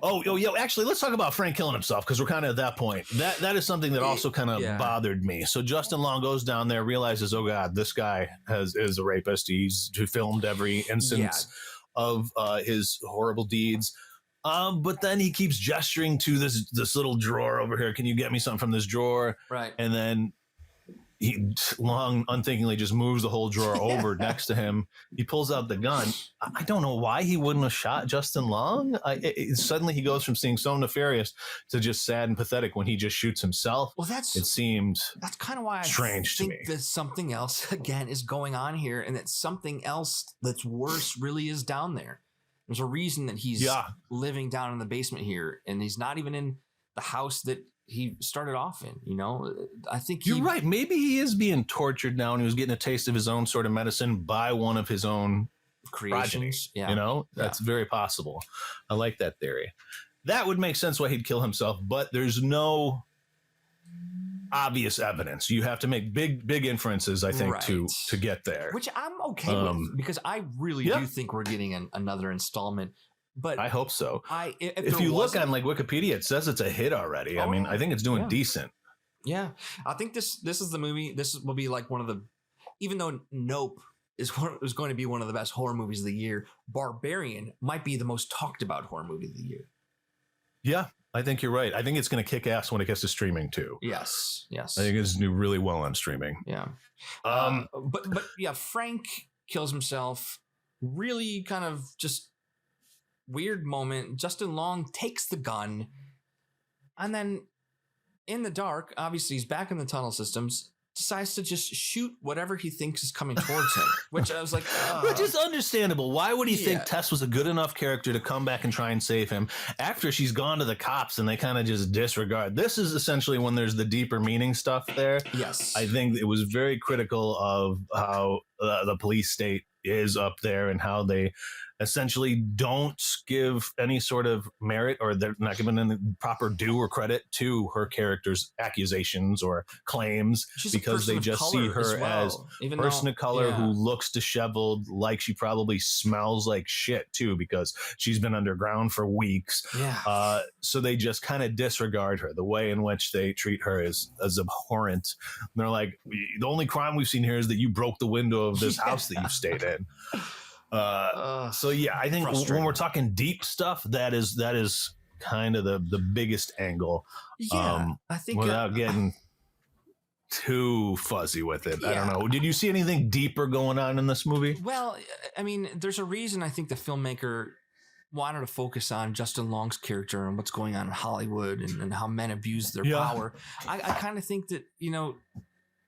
actually, let's talk about Frank killing himself because we're kind of at that point. That is something that also kind of bothered me. So Justin Long goes down there, realizes, oh God, this guy is a rapist. He's filmed every instance of his horrible deeds. But then he keeps gesturing to this little drawer over here. Can you get me something from this drawer? Right, and then Long unthinkingly just moves the whole drawer over next to him. He pulls out the gun. I don't know why he wouldn't have shot Justin Long. Suddenly he goes from seeing so nefarious to just sad and pathetic when he just shoots himself. Well, it seemed that's kind of why strange to me. That something else again is going on here, and that something else that's worse really is down there. There's a reason that he's living down in the basement here, and he's not even in the house that he started off in. You know, I think you're right. Maybe he is being tortured now, and he was getting a taste of his own sort of medicine by one of his own creations. Yeah. You know, that's very possible. I like that theory. That would make sense why he'd kill himself, but there's no obvious evidence. You have to make big inferences, I think, to get there. Which I'm okay with, because I really do think we're getting another installment. But I hope so. If you look on like Wikipedia, it says it's a hit already. I mean, I think it's doing decent. Yeah, I think this is the movie. This will be like one of the, even though Nope is going to be one of the best horror movies of the year, Barbarian might be the most talked about horror movie of the year. Yeah, I think you're right. I think it's going to kick ass when it gets to streaming too. Yes. I think it's do really well on streaming. Yeah. But yeah, Frank kills himself. Really kind of just weird moment. Justin Long takes the gun, and then in the dark, obviously he's back in the tunnel systems, decides to just shoot whatever he thinks is coming towards him, which I was like, which is understandable. Why would he think Tess was a good enough character to come back and try and save him after she's gone to the cops and they kind of just disregard? This is essentially when there's the deeper meaning stuff there. Yes. I think it was very critical of how the police state is up there and how they essentially don't give any sort of merit, or they're not giving any proper due or credit to her character's accusations or claims. She's because they just see her as a person of color who looks disheveled, like she probably smells like shit too, because she's been underground for weeks. Yeah. So they just kind of disregard her. The way in which they treat her is as abhorrent. And they're like, the only crime we've seen here is that you broke the window of this house that you stayed in. So yeah, I think when we're talking deep stuff, that is kind of the biggest angle. Yeah, I think without getting too fuzzy with it. I don't know. Did you see anything deeper going on in this movie? Well, I mean, there's a reason I think the filmmaker wanted to focus on Justin Long's character and what's going on in Hollywood and how men abuse their power. I kind of think that, you know,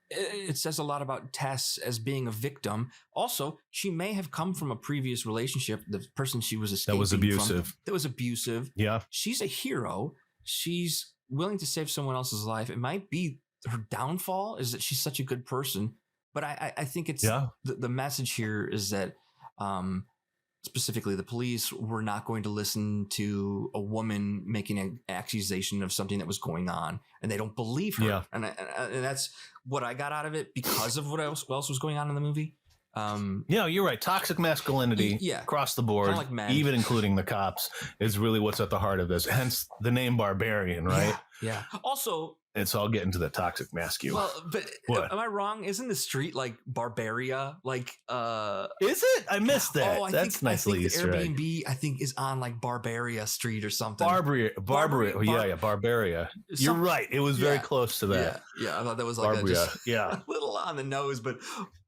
it says a lot about Tess as being a victim. Also, she may have come from a previous relationship. The person she was escaping That was abusive. That was abusive. Yeah. She's a hero. She's willing to save someone else's life. It might be her downfall is that she's such a good person. But I think it's the message here is that specifically the police were not going to listen to a woman making an accusation of something that was going on, and they don't believe her. Yeah. And that's what I got out of it because of what else was going on in the movie. You're right. Toxic masculinity across the board, like men. even including the cops, is really what's at the heart of this. Hence the name Barbarian, right? Yeah. Also, it's all getting to the toxic masculine. Well, but what? Am I wrong? Isn't the street like Barbaria? Like, is it? I missed that. Oh, That's nicely Easter egg. Airbnb, I think, is on like Barbaria Street or something. Barbaria. Barbaria. You're right. It was very close to that. Yeah. I thought that was like a little on the nose, but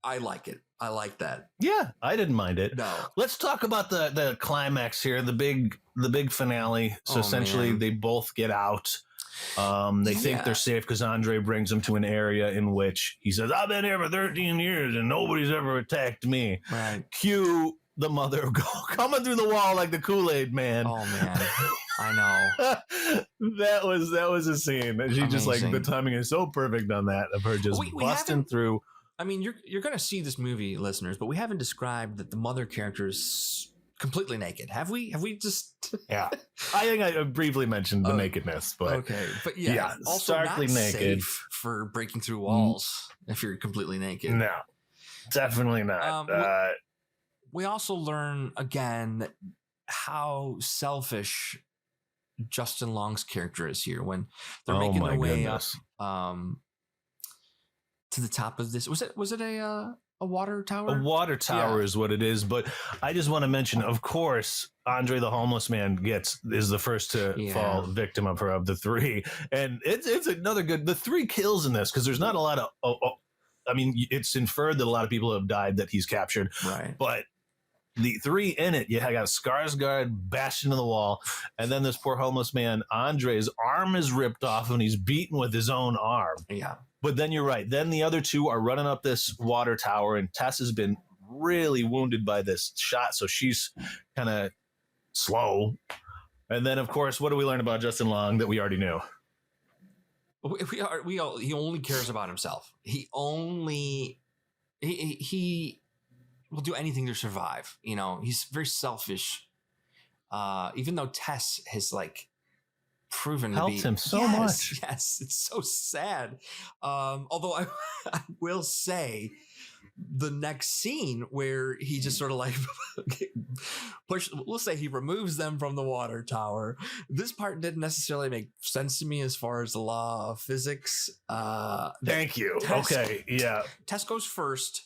I like it. I like that. Yeah, I didn't mind it. No. Let's talk about the climax here, the big finale. So essentially, they both get out. They think they're safe because Andre brings them to an area in which he says, "I've been here for 13 years and nobody's ever attacked me." Right. Cue the mother coming through the wall like the Kool-Aid man. Oh man, I know. that was a scene. She just like the timing is so perfect on that of her just busting through. I mean, you're going to see this movie, listeners, but we haven't described that the mother character is completely naked. Have we? Have we just? Yeah, I think I briefly mentioned the nakedness, but okay, but also starkly not naked safe for breaking through walls if you're completely naked. No, definitely not. We also learn again how selfish Justin Long's character is here when they're making their way up to the top of this. Was it a water tower? A water tower is what it is. But I just want to mention, of course, Andre the homeless man is the first to fall victim of the three, and it's another good. The three kills in this because there's not a lot of. I mean, it's inferred that a lot of people have died that he's captured, right? But the three in it, I got Skarsgård bashed into the wall, and then this poor homeless man, Andre's arm is ripped off, and he's beaten with his own arm. Yeah. But then you're right. Then the other two are running up this water tower, and Tess has been really wounded by this shot, so she's kind of slow. And then, of course, what do we learn about Justin Long that we already knew? He only cares about himself. He will do anything to survive. You know, he's very selfish. Even though Tess has proven helped to be him so much. Yes, it's so sad. Although I will say the next scene where he just sort of we'll say he removes them from the water tower. This part didn't necessarily make sense to me as far as the law of physics. Thank you. Okay. Yeah. Tess goes first.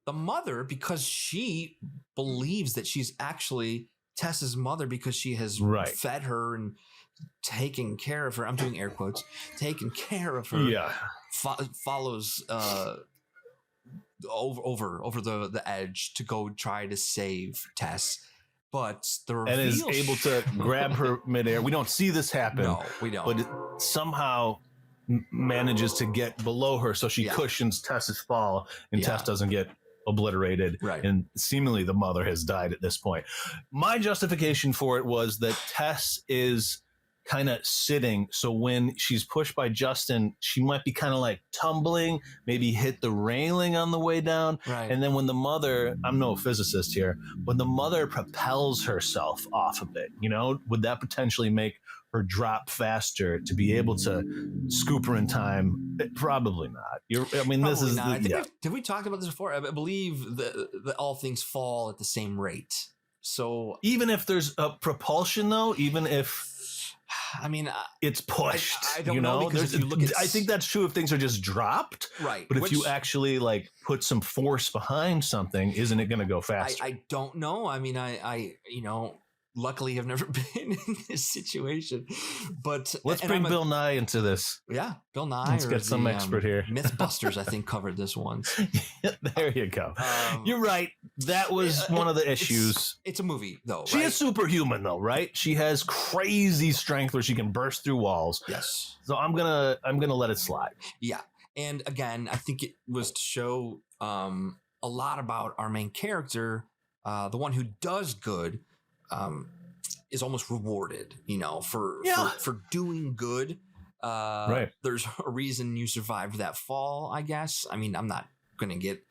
The mother, because she believes that she's actually Tess's mother because she has fed her and taken care of her. I'm doing air quotes. Taken care of her. Yeah. Follows over the edge to go try to save Tess, but and is able to grab her midair. We don't see this happen. No, we don't. But it somehow manages to get below her, so she cushions Tess's fall, and Tess doesn't get obliterated. Right. And seemingly the mother has died at this point. My justification for it was that Tess is kind of sitting, so when she's pushed by Justin, she might be kind of tumbling, maybe hit the railing on the way down. Right. And then when the mother, I'm no physicist here, when the mother propels herself off of it, would that potentially make her drop faster to be able to scoop her in time? Probably not. This is not. Did we talk about this before? I believe that all things fall at the same rate. So even if there's a propulsion, though, even if it's pushed, I don't know, because if you look at, I think that's true if things are just dropped, right? But if you actually put some force behind something, isn't it going to go faster? I don't know. I luckily have never been in this situation, but let's bring Bill Nye into this. Yeah, Bill Nye. Let's get some expert here. Mythbusters, I think, covered this once. There you go. You're right. That was one of the issues. It's a movie, though. She is superhuman, though, right? She has crazy strength where she can burst through walls. Yes. So I'm gonna let it slide. Yeah. And again, I think it was to show a lot about our main character. The one who does good is almost rewarded, for doing good. Right. There's a reason you survived that fall, I guess. I mean, I'm not going to get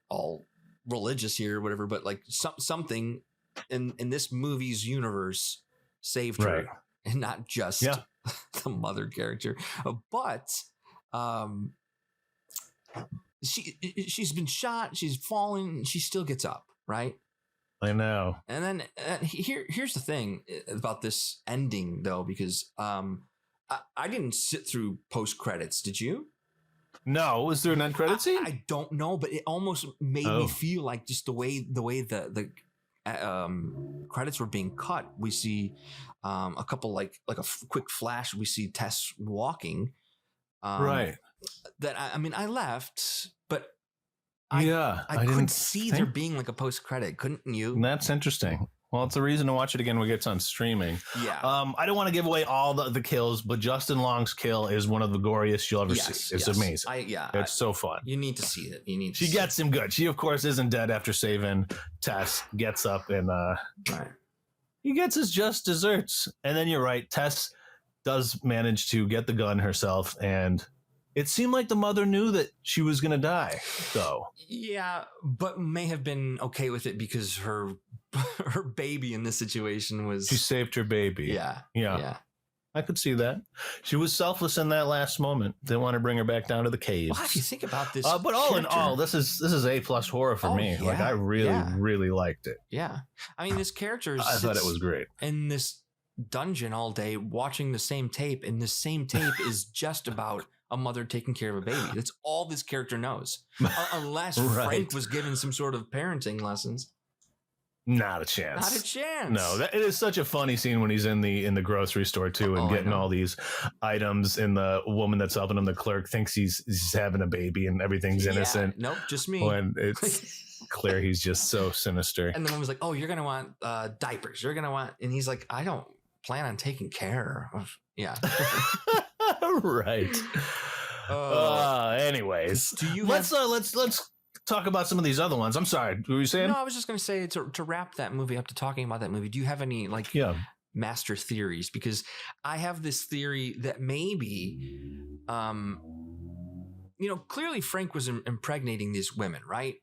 all religious here or whatever, but like something in this movie's universe saved her, and not just the mother character. But she's been shot, she's fallen, she still gets up, right? I know. And then here's the thing about this ending, though, because I didn't sit through post credits. Did you? No. Is there an end credit scene? I don't know, but it almost made me feel like just the way the credits were being cut. We see a couple like a quick flash. We see Tess walking. Right. That I left, but I couldn't didn't see there being like a post credit. Couldn't you? That's interesting. Well, it's a reason to watch it again when it gets on streaming. Yeah. I don't want to give away all the kills, but Justin Long's kill is one of the goriest you'll ever see. It's amazing. It's so fun. You need to see it. She gets him good. She, of course, isn't dead after saving Tess. Gets up and he gets his just desserts. And then you're right. Tess does manage to get the gun herself, and it seemed like the mother knew that she was going to die, though. Yeah, but may have been okay with it because her baby in this situation was... She saved her baby. Yeah. I could see that. She was selfless in that last moment. Didn't want to bring her back down to the cave. Well, if you think about this... but all in all, this is A+ horror for me. Yeah, like, I really liked it. Yeah. I mean, this character... I thought it was great. In this dungeon all day watching the same tape, and the same tape is just about a mother taking care of a baby. That's all this character knows. Unless Frank was given some sort of parenting lessons. Not a chance. Not a chance. No, it is such a funny scene when he's in the grocery store too, and getting all these items, and the woman that's helping him, the clerk, thinks he's having a baby and everything's innocent. Nope, just me. When it's clear he's just so sinister. And the woman's like, "Oh, you're gonna want diapers. You're gonna want," and he's like, "I don't plan on taking care of." Yeah. Right. Anyways, let's talk about some of these other ones. I'm sorry. What were you saying? No, I was just going to say to wrap that movie up, to talking about that movie. Do you have any master theories? Because I have this theory that maybe, clearly Frank was impregnating these women, right?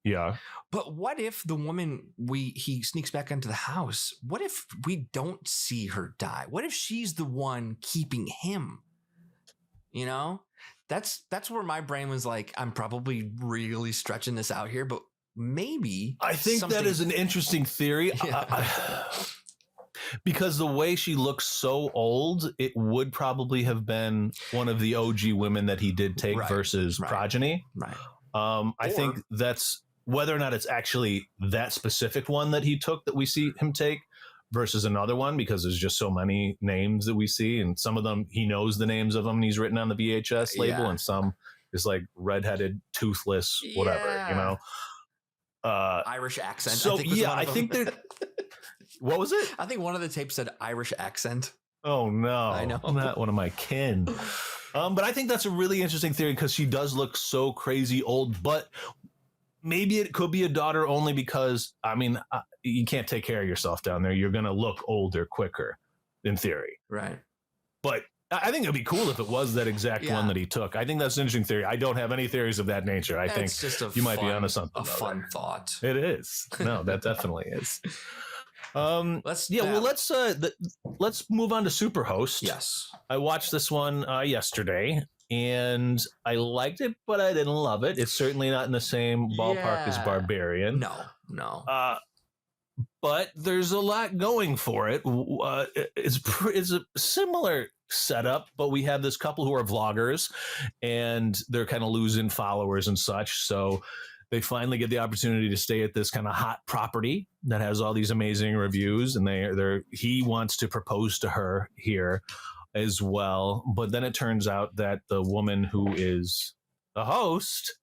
Yeah. But what if the woman he sneaks back into the house? What if we don't see her die? What if she's the one keeping him? That's where my brain was like, I'm probably really stretching this out here, but maybe I think that is an interesting theory. Because the way she looks so old, it would probably have been one of the OG women that he did take versus progeny. Right. I think that's whether or not it's actually that specific one that he took that we see him take versus another one, because there's just so many names that we see, and some of them he knows the names of them and he's written on the VHS label, and some is like redheaded, toothless, whatever, Irish accent. So I think that what was it? I think one of the tapes said Irish accent. Oh no, I know. Not one of my kin. But I think that's a really interesting theory, because she does look so crazy old, but maybe it could be a daughter only because, you can't take care of yourself down there. You're going to look older quicker, in theory. Right. But I think it'd be cool if it was that exact one that he took. I think that's an interesting theory. I don't have any theories of that nature. I think you might be onto something. A fun thought. It is. No, that definitely is. Let's move on to Superhost. Yes. I watched this one yesterday, and I liked it, but I didn't love it. It's certainly not in the same ballpark as Barbarian. No. But there's a lot going for it. It's a similar setup, but we have this couple who are vloggers, and they're kind of losing followers and such. So they finally get the opportunity to stay at this kind of hot property that has all these amazing reviews, and he wants to propose to her here as well. But then it turns out that the woman who is the host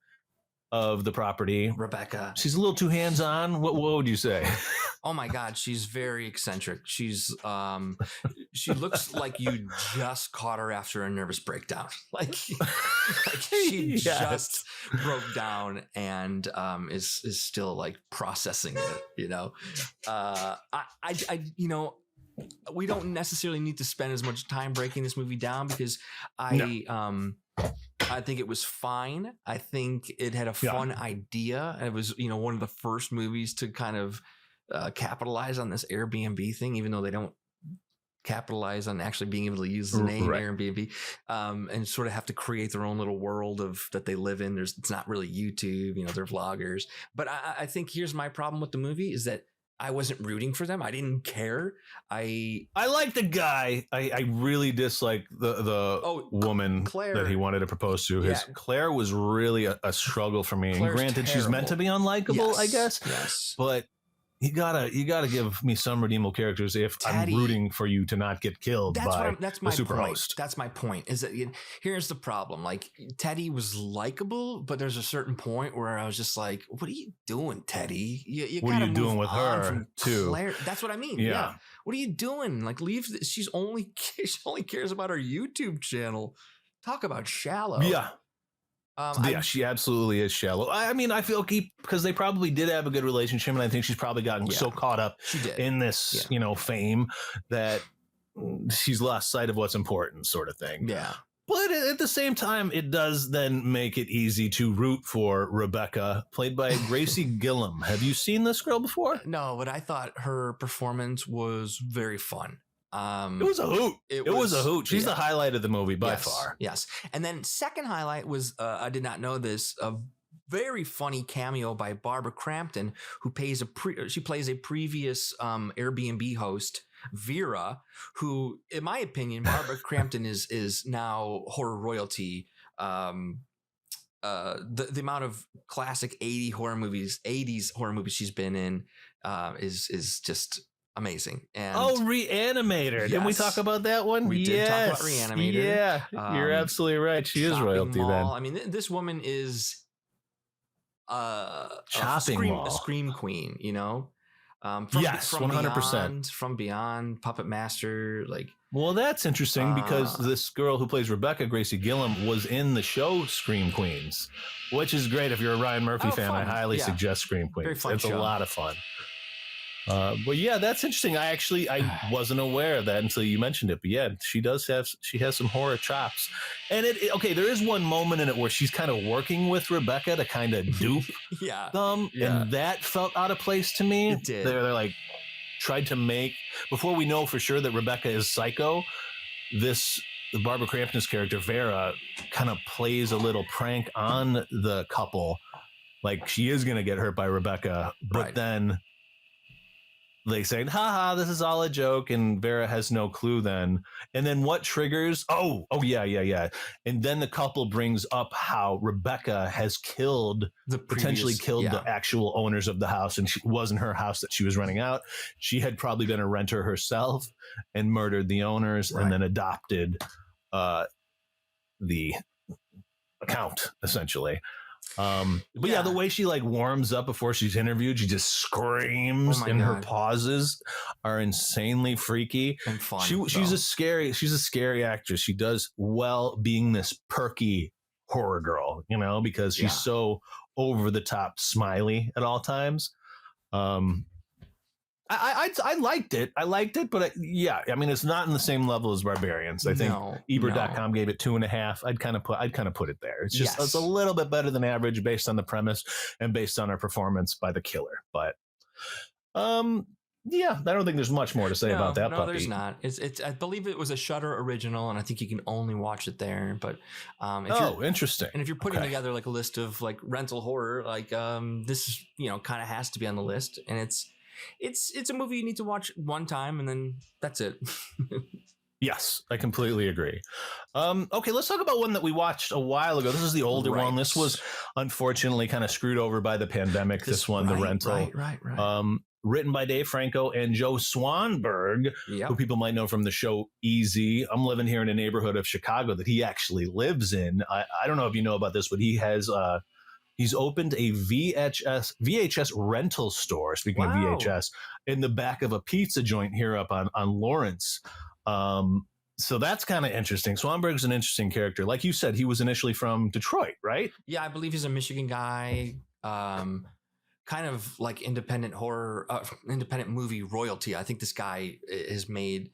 of the property. Rebecca. She's a little too hands-on. What would you say? Oh my God, she's very eccentric. She's she looks like you just caught her after a nervous breakdown. Like she just broke down and is still like processing it, you know. I you know, we don't necessarily need to spend as much time breaking this movie down because I think it was fine. I think it had a fun idea. It was, you know, one of the first movies to kind of capitalize on this Airbnb thing, even though they don't capitalize on actually being able to use the name Airbnb, and sort of have to create their own little world of that they live in. It's not really YouTube, you know, they're vloggers. But I think here's my problem with the movie is that I wasn't rooting for them. I didn't care. I like the guy. I really dislike the woman Claire, that he wanted to propose to. Claire was really a struggle for me. Claire's and granted, terrible. she's meant to be unlikable, I guess. Yes. But you gotta give me some redeemable characters if I'm rooting for you to not get killed by the Superhost. That's my point. Is that here's the problem? Like Teddy was likable, but there's a certain point where I was just like, "What are you doing, Teddy? You what are you doing with her too?" Claire. That's what I mean. Yeah. What are you doing? Like, leave. She only cares about her YouTube channel. Talk about shallow. Yeah. She absolutely is shallow. I mean, I feel because they probably did have a good relationship, and I think she's probably gotten so caught up in this, you know, fame that she's lost sight of what's important, sort of thing. Yeah. But at the same time, it does then make it easy to root for Rebecca, played by Gracie Gillum. Have you seen this girl before? No, but I thought her performance was very fun. It was a hoot. It was a hoot. She's the highlight of the movie by far. Yes. And then second highlight was, I did not know this, a very funny cameo by Barbara Crampton, who plays a previous Airbnb host, Vera, who, in my opinion, Barbara Crampton is now horror royalty. The amount of classic 80s horror movies she's been in is just amazing. And Reanimator. Didn't we talk about that one? We did talk about Reanimator. Yeah, you're absolutely right. She is royalty then. I mean, this woman is a scream queen, you know? From 100%. From Beyond, Puppet Master, like. Well, that's interesting because this girl who plays Rebecca, Gracie Gillum, was in the show Scream Queens, which is great. If you're a Ryan Murphy fan, I highly suggest Scream Queens. Very fun it's show. A lot of fun. But yeah, that's interesting. I wasn't aware of that until you mentioned it. But yeah, she has some horror chops. And there is one moment in it where she's kind of working with Rebecca to kind of dupe them. Yeah. And that felt out of place to me. It did. They're like tried to make, before we know for sure that Rebecca is psycho, the Barbara Crampton's character, Vera, kind of plays a little prank on the couple. Like she is going to get hurt by Rebecca, but then they say, haha, this is all a joke. And Vera has no clue then. And then what triggers? Yeah. And then the couple brings up how Rebecca has potentially killed the actual owners of the house. And it wasn't her house that she was renting out. She had probably been a renter herself and murdered the owners and then adopted the account, essentially. But the way she like warms up before she's interviewed, she just screams, and her pauses are insanely freaky and fun. She's a scary actress. She does well being this perky horror girl, you know, because she's so over the top smiley at all times. I liked it. But I mean, it's not in the same level as Barbarians. I think Ebert.com gave it 2.5. I'd kind of put it there. It's just it's a little bit better than average based on the premise and based on our performance by the killer. But I don't think there's much more to say about that. No, there's not. It's. I believe it was a Shudder original, and I think you can only watch it there. But interesting. And if you're putting together like a list of like rental horror, like this, kind of has to be on the list, and it's a movie you need to watch one time and then that's it. Yes, I completely agree. Okay, let's talk about one that we watched a while ago. This is the older one. This was unfortunately kind of screwed over by the pandemic. This one, The Rental. Right. Written by Dave Franco and Joe Swanberg, who people might know from the show Easy. I'm living here in a neighborhood of Chicago that he actually lives in. I don't know if you know about this, but he has He's opened a VHS rental store. Speaking of Wow. VHS, in the back of a pizza joint here up on Lawrence. So that's kind of interesting. Swanberg's an interesting character. Like you said, he was initially from Detroit, right? Yeah, I believe he's a Michigan guy. Kind of like independent horror, independent movie royalty. I think this guy has made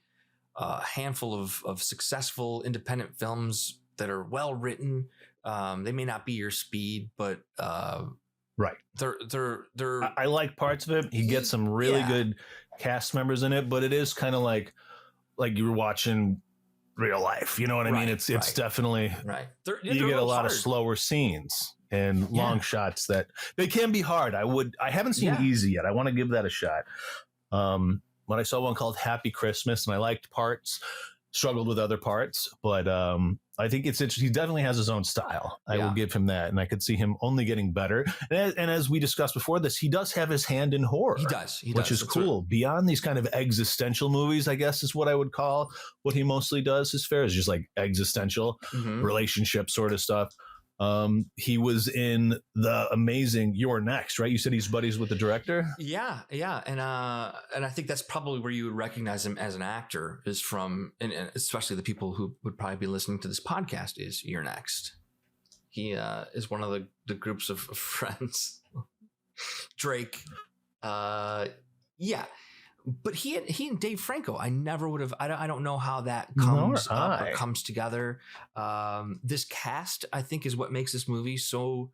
a handful of successful independent films that are well written. They may not be your speed, but right. They're. I like parts of it. He gets some really good cast members in it, but it is kind of like you were watching real life. You know what I mean? It's definitely right. You get a lot of slower scenes and long shots that they can be hard. I haven't seen Easy yet. I want to give that a shot. When I saw one called Happy Christmas, and I liked parts, struggled with other parts, but I think it's interesting. He definitely has his own style. I will give him that, and I could see him only getting better. And as we discussed before this, he does have his hand in horror. He does, which is cool. Right. Beyond these kind of existential movies, I guess is what I would call what he mostly does. His fare is just like existential relationship sort of stuff. He was in the amazing You're Next, right? You said he's buddies with the director. Yeah, and I think that's probably where you would recognize him as an actor is from, and especially the people who would probably be listening to this podcast is You're Next. He is one of the groups of friends. Drake, but he and Dave Franco, I never would have. I don't know how that comes up or comes together. This cast, I think, is what makes this movie so.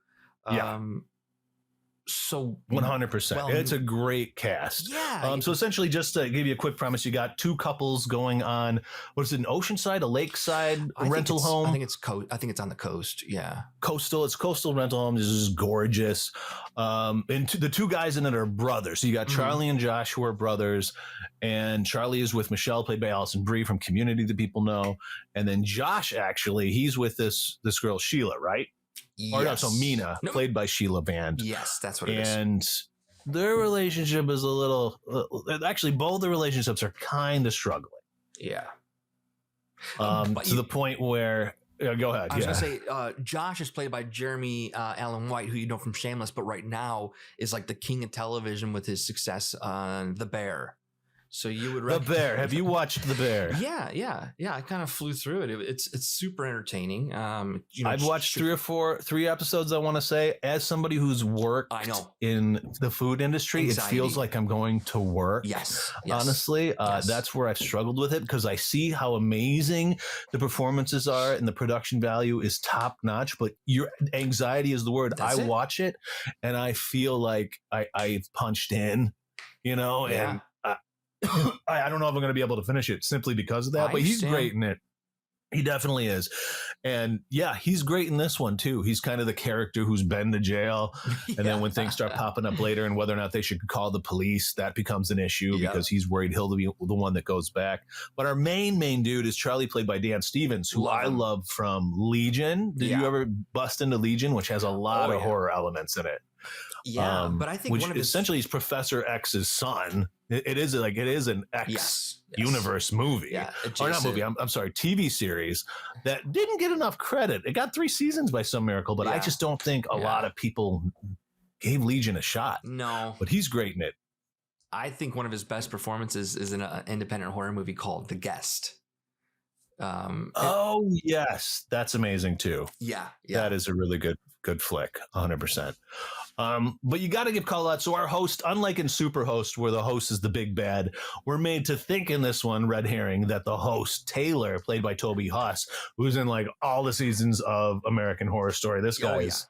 So 100%. It's a great cast. Yeah. So essentially, just to give you a quick premise, you got two couples going on. What is it? An oceanside, a lakeside rental home? I think it's on the coast. Yeah. It's coastal rental home. This is gorgeous. And the two guys in it are brothers. So you got Charlie and Josh, who are brothers, and Charlie is with Michelle, played by Allison Brie from Community, that people know, and then Josh, actually, he's with this girl Sheila, right? Yes. Or no, so Mina, played by Sheila Band. Yes, that's what it is. And their relationship is a little. Actually, both the relationships are kind of struggling. Yeah. To the point where. Go ahead. I was going to say, Josh is played by Jeremy Allen White, who you know from Shameless, but right now is like the king of television with his success on The Bear. So you would The Bear. Have you watched The Bear? Yeah. I kind of flew through it. It's super entertaining. I've watched 3 episodes. I want to say, as somebody who's worked in the food industry, Anxiety. It feels like I'm going to work. Yes. Honestly, that's where I've struggled with it, because I see how amazing the performances are and the production value is top notch. But your anxiety is the word. I watch it and I feel like I've punched in, and. I don't know if I'm going to be able to finish it simply because of that, but he's great in it. He definitely is. And he's great in this one too. He's kind of the character who's been to jail. And then when things start popping up later and whether or not they should call the police, that becomes an issue because he's worried he'll be the one that goes back. But our main dude is Charlie, played by Dan Stevens, who I love from Legion. Did you ever bust into Legion, which has a lot of horror elements in it? Yeah, but I think essentially is Professor X's son. It is an X universe movie, or not movie. I'm sorry, TV series that didn't get enough credit. It got 3 seasons by some miracle, but I just don't think a lot of people gave Legion a shot. No, but he's great in it. I think one of his best performances is in an independent horror movie called The Guest. Yes, that's amazing too. Yeah, that is a really good flick, 100%. But you got to give call out. So our host, unlike in Superhost, where the host is the big bad, we're made to think in this one, red herring, that the host, Taylor, played by Toby Huss, who's in like all the seasons of American Horror Story. This guy is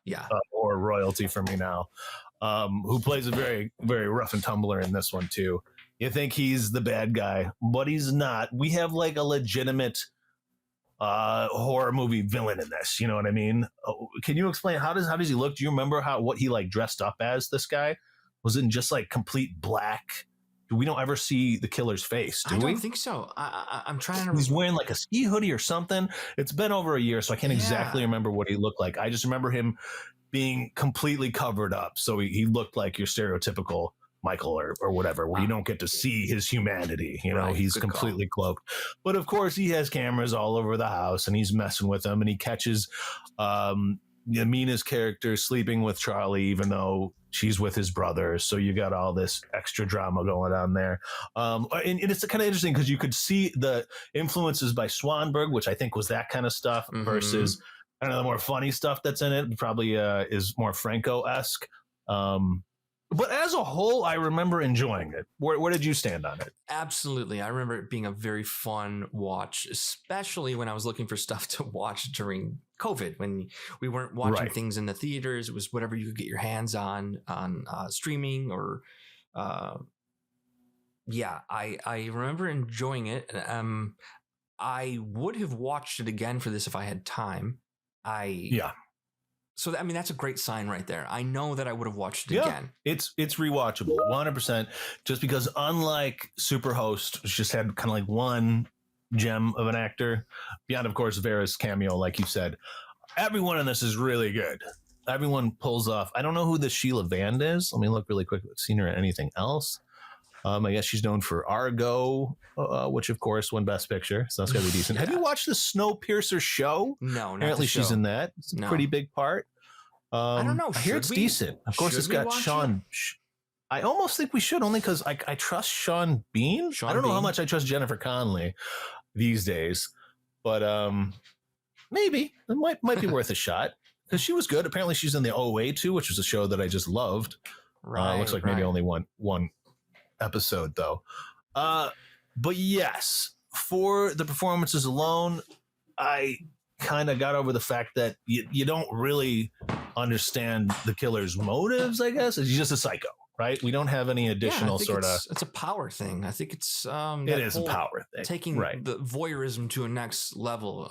horror royalty for me now, who plays a very, very rough and tumbler in this one too. You think he's the bad guy, but he's not. We have like a legitimate horror movie villain in this, you know what I mean? Can you explain how does he look? Do you remember what he like dressed up as? This guy was in just like complete black. We don't ever see the killer's face, do we? I don't think so. I'm trying to. He's wearing like a ski hoodie or something. It's been over a year, so I can't exactly remember what he looked like. I just remember him being completely covered up, so he looked like your stereotypical Michael or whatever, where you don't get to see his humanity. He's completely cloaked. But of course, he has cameras all over the house, and he's messing with them, and he catches Mina's character sleeping with Charlie, even though she's with his brother. So you got all this extra drama going on there. And it's kind of interesting because you could see the influences by Swanberg, which I think was that kind of stuff, versus I don't know, the more funny stuff that's in it probably is more Franco-esque. But as a whole, I remember enjoying it. Where did you stand on it? Absolutely. I remember it being a very fun watch, especially when I was looking for stuff to watch during COVID, when we weren't watching things in the theaters. It was whatever you could get your hands on streaming or, I remember enjoying it. I would have watched it again for this if I had time. So, I mean, that's a great sign right there. I know that I would have watched it again. It's rewatchable, 100%. Just because unlike Superhost, which just had kind of like one gem of an actor, beyond, of course, Vera's cameo, like you said, everyone in this is really good. Everyone pulls off. I don't know who the Sheila Vand is. Let me look really quick. I've seen her in anything else. I guess she's known for Argo, which of course won Best Picture, so that's gotta be decent. Have you watched the Snowpiercer show? No, not apparently the show. She's in that. It's a pretty big part. I don't know. I hear it's decent. Of course, it's got Sean. I almost think we should, only because I trust Sean Bean. I don't know how much I trust Jennifer Connelly these days, but maybe it might be worth a shot because she was good. Apparently, she's in the OA too, which was a show that I just loved. Looks like maybe only one episode though. But yes, for the performances alone, I kind of got over the fact that you don't really understand the killer's motives. I guess he's just a psycho, right? We don't have any additional sort of. It's a power thing. I think it's it is a power thing, taking the voyeurism to a next level.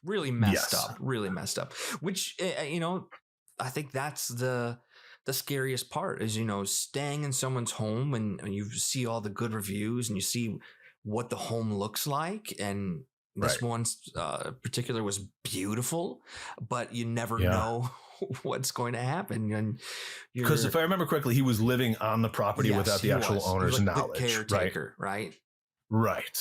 Really messed up. Which I think that's the scariest part is, staying in someone's home and you see all the good reviews and you see what the home looks like. And this one's particular was beautiful, but you never know what's going to happen. And because if I remember correctly, he was living on the property without the actual owner's knowledge. The caretaker, right? Right.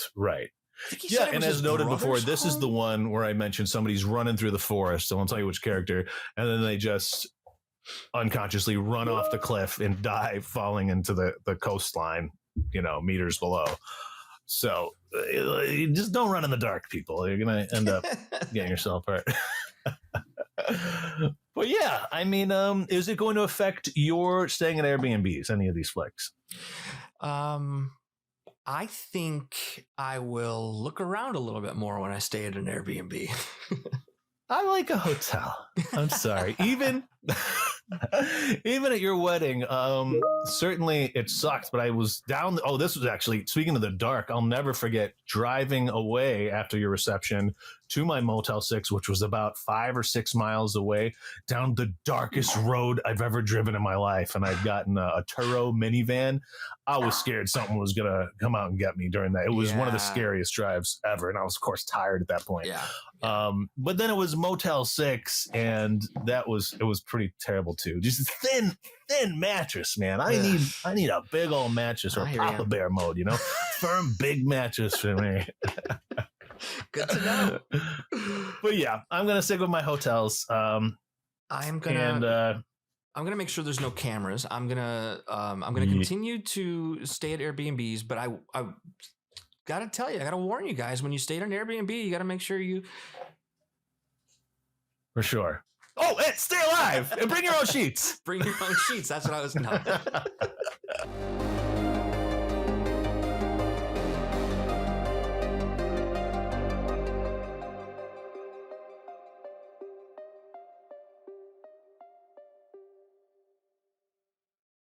Yeah, and as noted before, this is the one where I mentioned somebody's running through the forest. I won't tell you which character, and then they just unconsciously run off the cliff and die falling into the coastline, meters below. So just don't run in the dark, people. You're going to end up getting yourself hurt. But yeah, I mean, is it going to affect your staying at Airbnbs, any of these flicks? I think I will look around a little bit more when I stay at an Airbnb. I like a hotel. I'm sorry. Even at your wedding, certainly it sucked, but I was down. This was actually, speaking of the dark, I'll never forget driving away after your reception to my Motel 6, which was about 5 or 6 miles away, down the darkest road I've ever driven in my life. And I'd gotten a Turo minivan. I was scared something was going to come out and get me during that. It was one of the scariest drives ever. And I was, of course, tired at that point. But then it was Motel 6, and it was pretty terrible too. Just a thin mattress, man. I need a big old mattress, or Papa Bear mode, firm big mattress for me. Good to know. But yeah, I'm gonna stick with my hotels. I'm gonna make sure there's no cameras. I'm gonna continue to stay at Airbnbs, but I gotta tell you, I gotta warn you guys, when you stay at an Airbnb, you gotta make sure you. For sure. Oh, stay alive and bring your own sheets. Bring your own sheets. That's what I was. No.